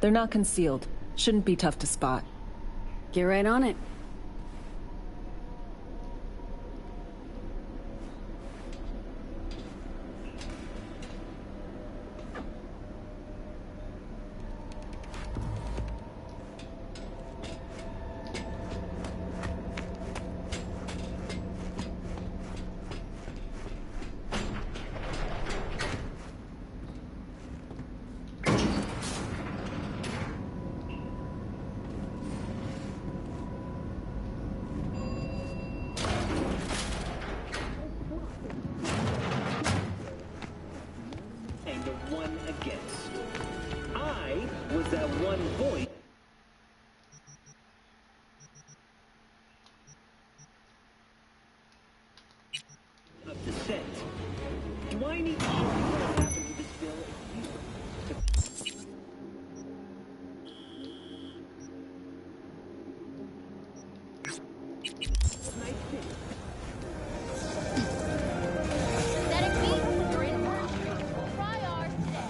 S21: They're not concealed. Shouldn't be tough to spot.
S10: Get right on it.
S1: sudden void of descent. Do I need to show you what happened to this bill?
S18: Synthetic meat, you're in for a treat. Try ours today.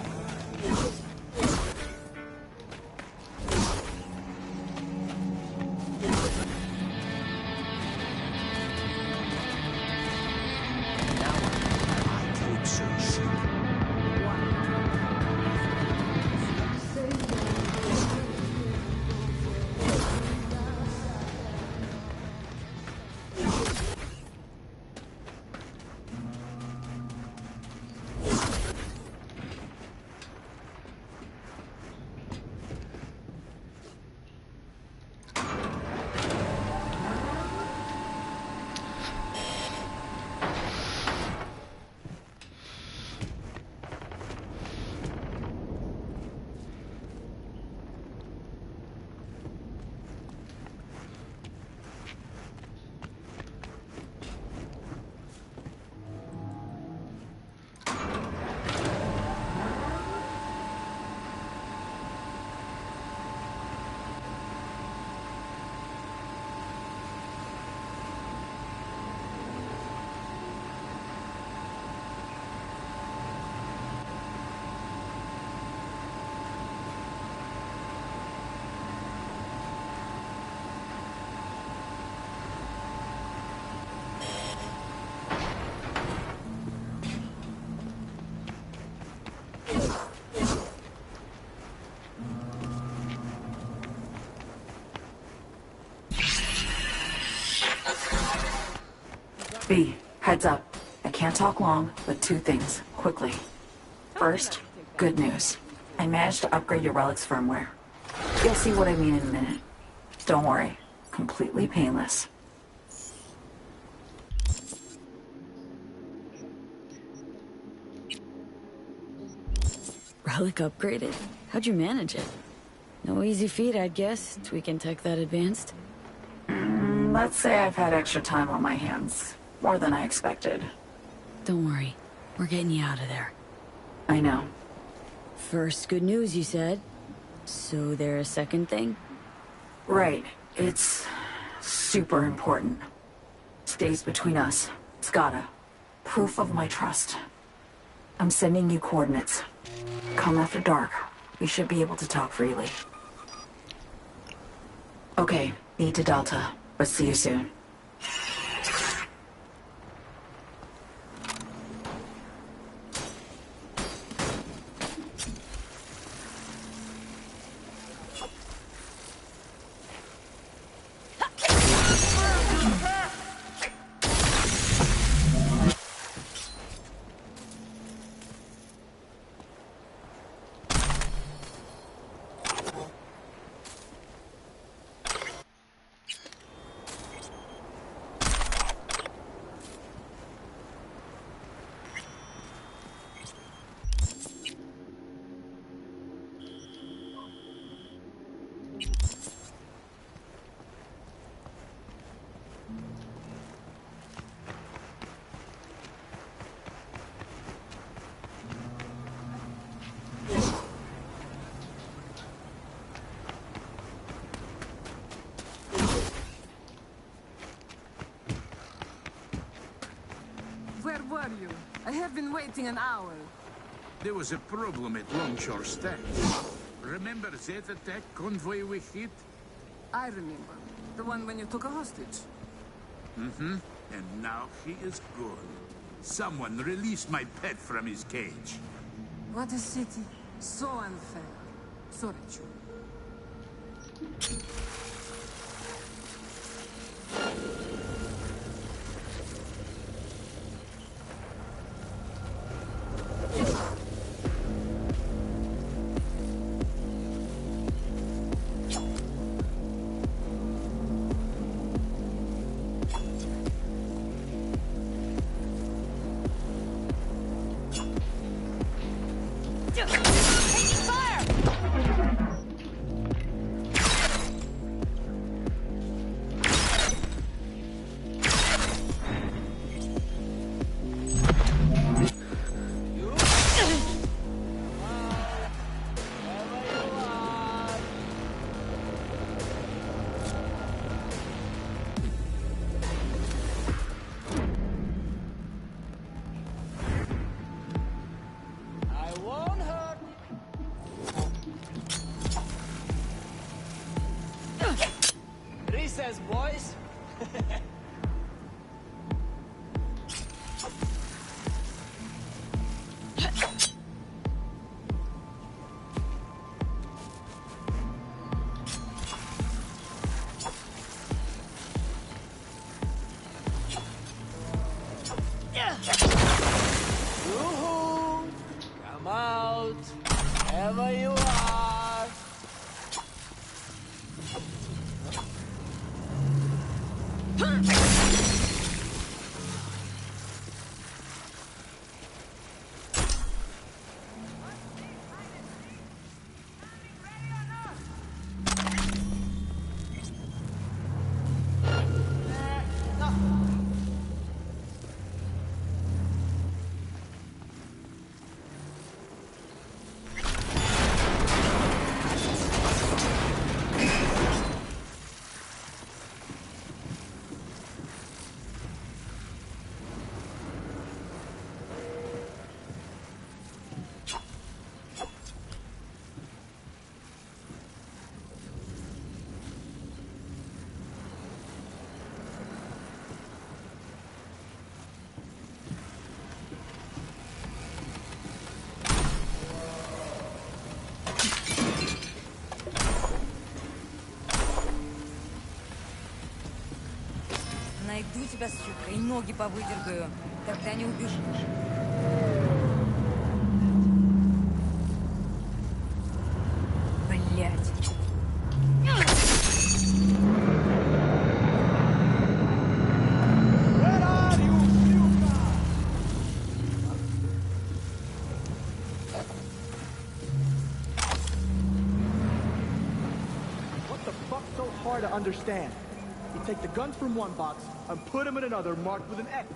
S22: B, heads up. I can't talk long, but two things, quickly. First, good news. I managed to upgrade your relic's firmware. You'll see what I mean in a minute. Don't worry, completely painless.
S5: Relic upgraded? How'd you manage it? No easy feat, I'd guess, tweaking tech that advanced.
S22: Let's say I've had extra time on my hands. More than I expected.
S5: Don't worry. We're getting you out of there.
S22: I know.
S5: First, good news, you said. So there a second thing?
S22: Right. It's super important. Stays between us. It's gotta. Proof of my trust. I'm sending you coordinates. Come after dark. We should be able to talk freely. Okay, E to Delta. But see you soon.
S23: Where were you? I have been waiting an hour.
S24: There was a problem at Longshore Stacks. Remember that attack convoy we hit?
S23: I remember. The one when you took a hostage.
S24: Mm-hmm. And now he is gone. Someone released my pet from his cage.
S23: What a city. So unfair. Sorry, Chu.
S4: says, boys. Yoo-hoo! Come out, wherever you are.
S6: Найду тебя, сука, и ноги повыдергаю. Тогда не убежишь. Блять.
S4: What the fuck's so hard to understand? You take the guns from one box and put them in another marked with an X.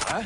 S4: Huh?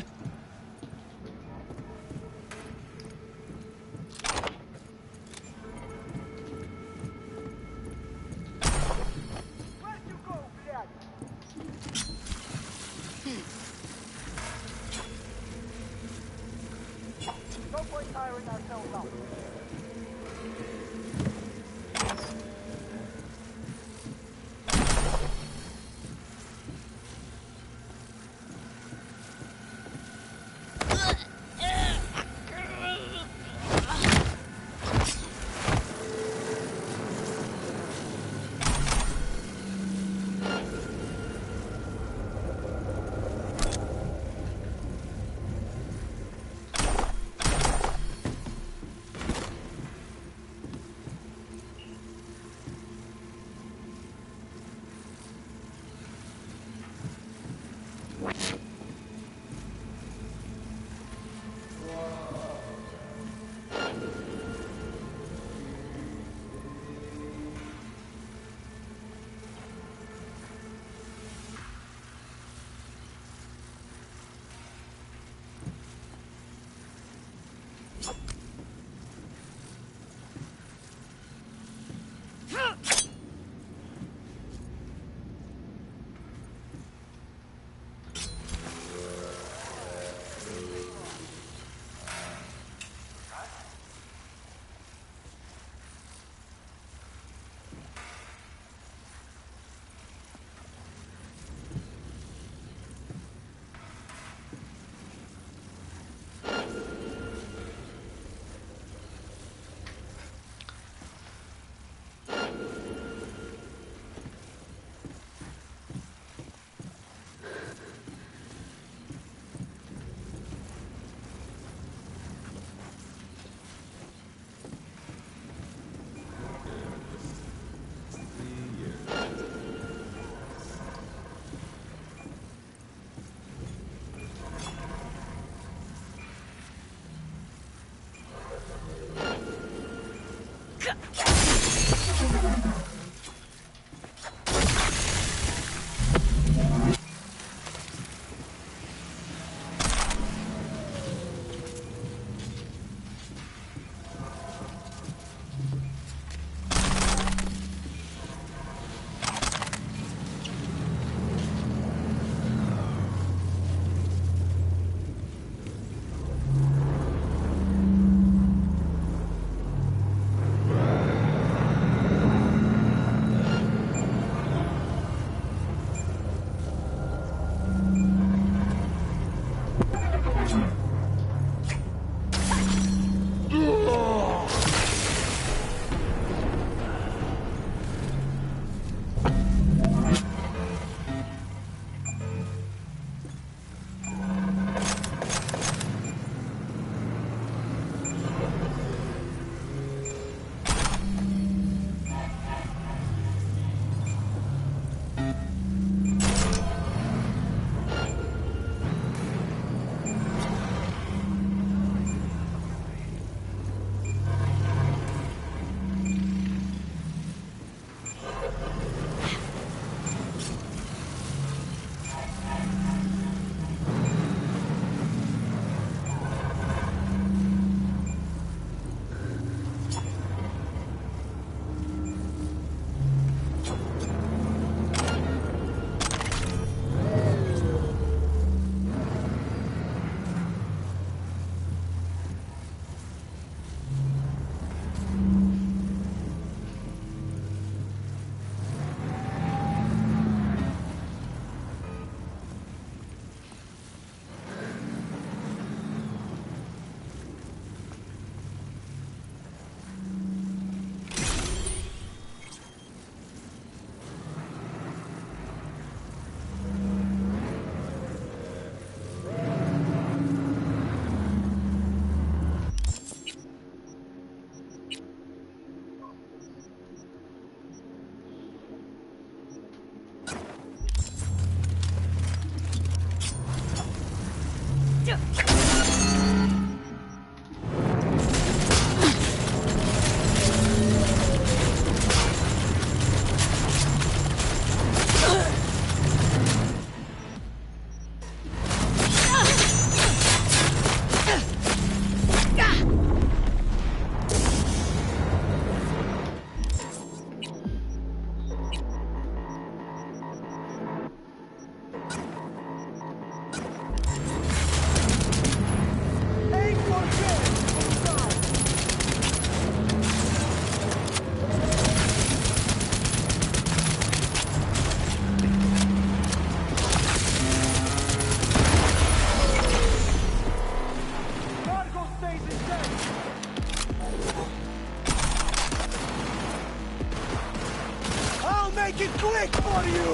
S17: make fun of you!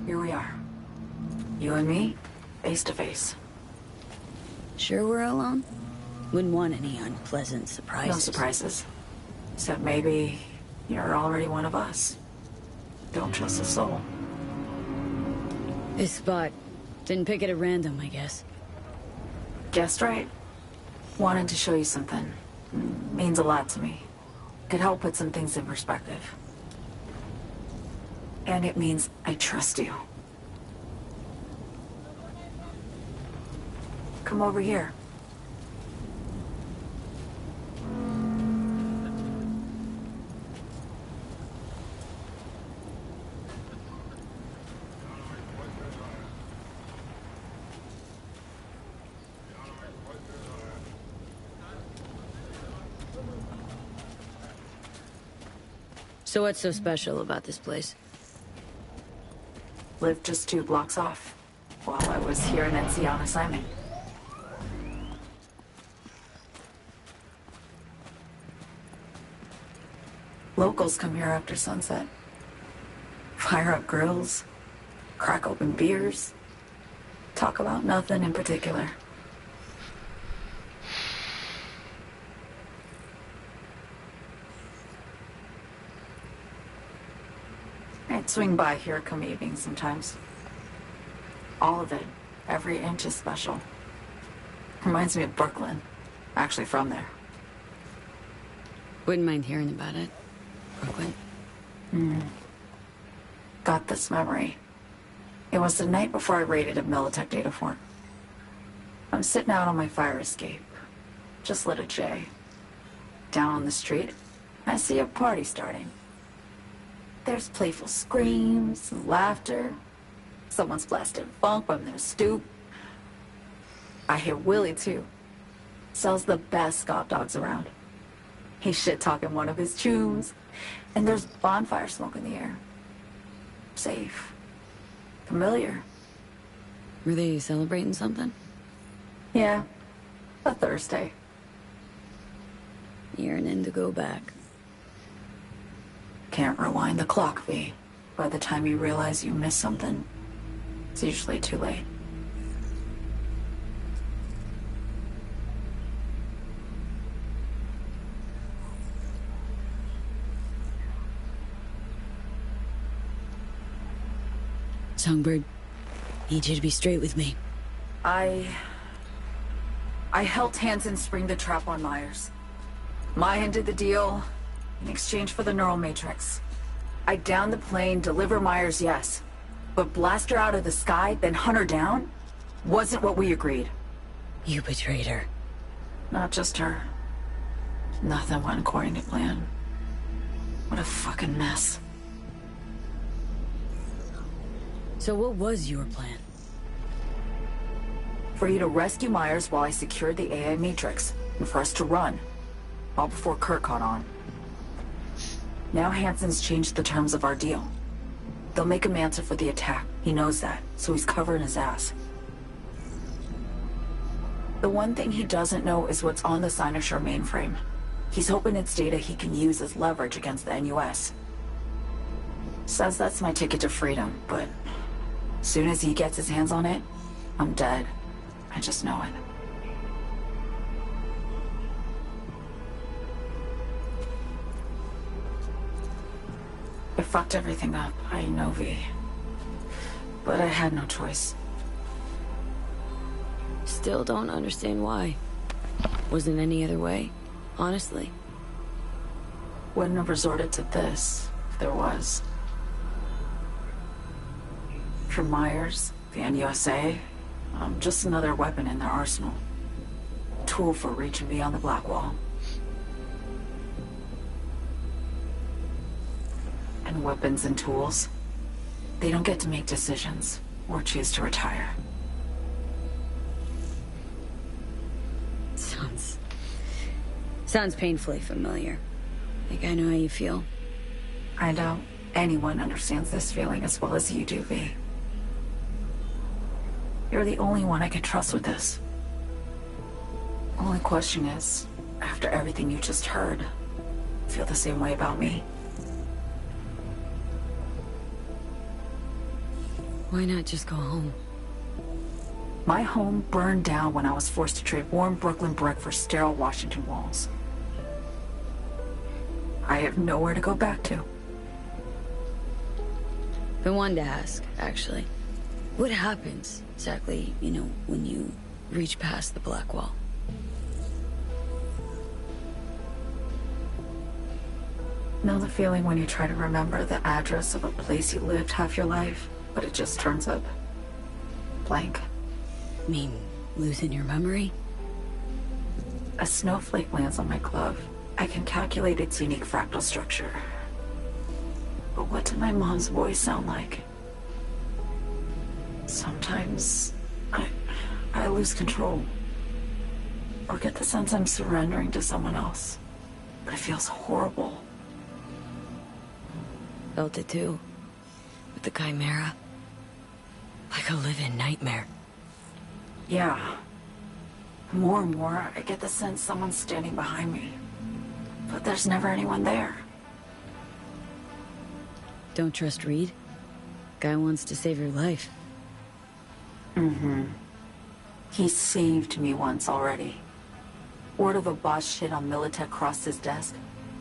S22: Here we are. You and me, face to face.
S5: Sure we're alone? Wouldn't want any unpleasant surprises.
S22: No surprises. Except maybe you're already one of us. Don't trust a soul.
S5: This spot. Didn't pick it at random, I guess.
S22: Guessed right. Wanted to show you something. Means a lot to me. Could help put some things in perspective. And it means I trust you. Come over here.
S10: So what's so special about this place?
S22: Lived just 2 blocks off while I was here in NC on assignment. Locals come here after sunset. Fire up grills, crack open beers, talk about nothing in particular. I'd swing by here come evening sometimes. All of it, every inch is special. Reminds me of Brooklyn. Actually from there.
S10: Wouldn't mind hearing about it. Brooklyn.
S22: Got this memory. It was the night before I raided a Militech data fort. I'm sitting out on my fire escape. Just lit a J. Down on the street, I see a party starting. There's playful screams and laughter. Someone's blasting funk from their stoop. I hear Willie, too. Sells the best Scott dogs around. He's shit-talking one of his tunes, and there's bonfire smoke in the air. Safe. Familiar.
S10: Were they celebrating something?
S22: Yeah. A Thursday.
S10: Yearning to go back.
S22: Can't rewind the clock, V. By the time you realize you missed something, it's usually too late.
S10: Songbird, need you to be straight with me.
S22: I helped Hansen spring the trap on Myers. Mayan did the deal in exchange for the neural matrix. I downed the plane, deliver Myers, yes. But blast her out of the sky, then hunt her down? Wasn't what we agreed.
S10: You betrayed her.
S22: Not just her. Nothing went according to plan. What a fucking mess.
S10: So what was your plan?
S22: For you to rescue Myers while I secured the AI matrix, and for us to run. All before Kurt caught on. Now Hansen's changed the terms of our deal. They'll make him answer for the attack. He knows that, so he's covering his ass. The one thing he doesn't know is what's on the Cynosure mainframe. He's hoping it's data he can use as leverage against the NUS. Says that's my ticket to freedom, but as soon as he gets his hands on it, I'm dead. I just know it. I fucked everything up, I know, V. But I had no choice.
S10: Still don't understand why. Wasn't any other way, honestly.
S22: Wouldn't have resorted to this, if there was. For Myers, the NUSA, I'm just another weapon in their arsenal. Tool for reaching beyond the Black Wall. And weapons and tools, they don't get to make decisions or choose to retire.
S10: Sounds painfully familiar. Think I know how you feel.
S22: I doubt anyone understands this feeling as well as you do, V. You're the only one I can trust with this. Only question is, after everything you just heard, feel the same way about me?
S10: Why not just go home?
S22: My home burned down when I was forced to trade warm Brooklyn brick for sterile Washington walls. I have nowhere to go back to.
S10: Been wanting to ask, actually. What happens, exactly, when you reach past the Black Wall?
S22: Know the feeling when you try to remember the address of a place you lived half your life, but it just turns up blank?
S10: Mean losing your memory?
S22: A snowflake lands on my glove. I can calculate its unique fractal structure. But what did my mom's voice sound like? Sometimes I lose control. Or get the sense I'm surrendering to someone else. But it feels horrible.
S10: Felt it too. With the Chimera. Like a living nightmare.
S22: Yeah. More and more, I get the sense someone's standing behind me. But there's never anyone there.
S10: Don't trust Reed? Guy wants to save your life.
S22: Mm-hmm. He saved me once already. Word of a boss shit on Militech crossed his desk,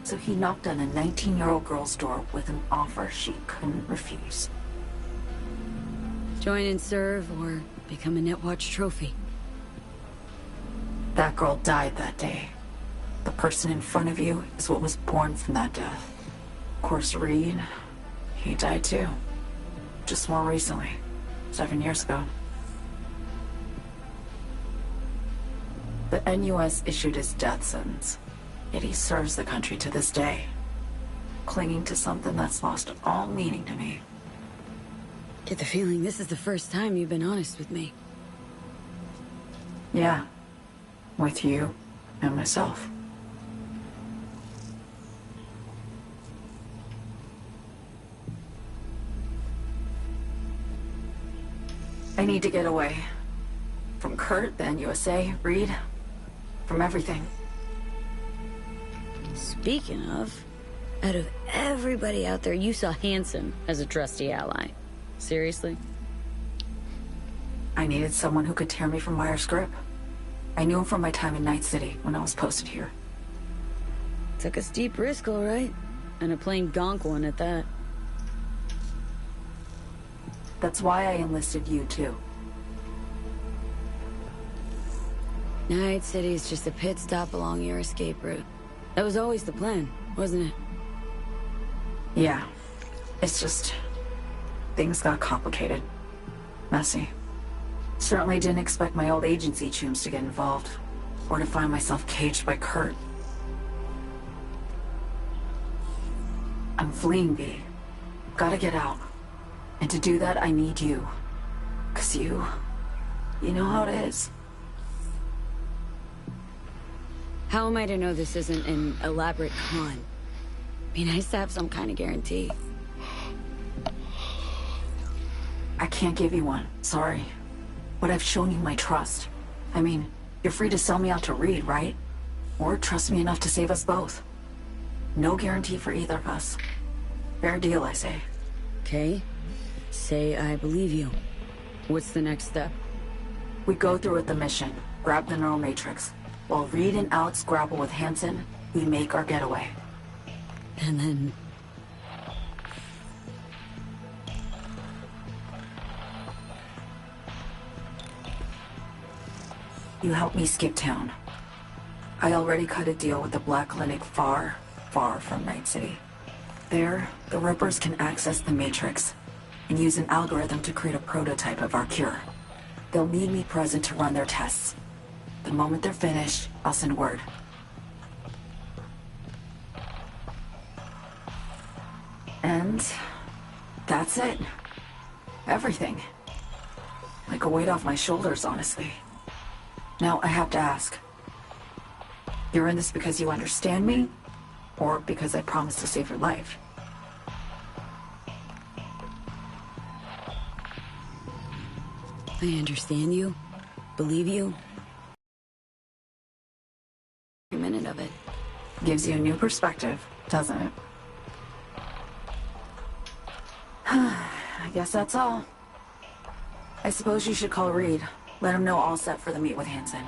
S22: so he knocked on a 19-year-old girl's door with an offer she couldn't refuse.
S10: Join and serve, or become a Netwatch trophy.
S22: That girl died that day. The person in front of you is what was born from that death. Of course, Reed, he died too. Just more recently. 7 years ago. The NUS issued his death sentence, yet he serves the country to this day, clinging to something that's lost all meaning to me.
S10: Get the feeling this is the first time you've been honest with me.
S22: Yeah. With you and myself. I need to get away. From Kurt, the NUSA, Reed, from everything.
S10: Speaking of, out of everybody out there, you saw Hansen as a trusty ally. Seriously?
S22: I needed someone who could tear me from Myers' grip. I knew him from my time in Night City when I was posted here.
S10: Took a steep risk, all right. And a plain gonk one at that.
S22: That's why I enlisted you, too.
S10: Night City's just a pit stop along your escape route. That was always the plan, wasn't it?
S22: Yeah. It's just... things got complicated. Messy. Certainly didn't expect my old agency chooms to get involved. Or to find myself caged by Kurt. I'm fleeing, B. Gotta get out. And to do that, I need you. 'Cause you know how it is.
S10: How am I to know this isn't an elaborate con? Be nice to have some kind of guarantee.
S22: I can't give you one, sorry. But I've shown you my trust. I mean, you're free to sell me out to Reed, right? Or trust me enough to save us both. No guarantee for either of us. Fair deal, I say.
S10: Okay. Say I believe you. What's the next step?
S22: We go through with the mission, grab the neural matrix. While Reed and Alex grapple with Hansen, we make our getaway.
S10: And then...
S22: you help me skip town. I already cut a deal with the Black Clinic far, far from Night City. There, the Rippers can access the Matrix and use an algorithm to create a prototype of our cure. They'll need me present to run their tests. The moment they're finished, I'll send word. And that's it. Everything. Like a weight off my shoulders, honestly. Now, I have to ask. You're in this because you understand me? Or because I promised to save your life?
S10: I understand you. Believe you. Every minute of it.
S22: Gives you a new perspective, doesn't it? I guess that's all. I suppose you should call Reed. Let him know all set for the meet with Hansen.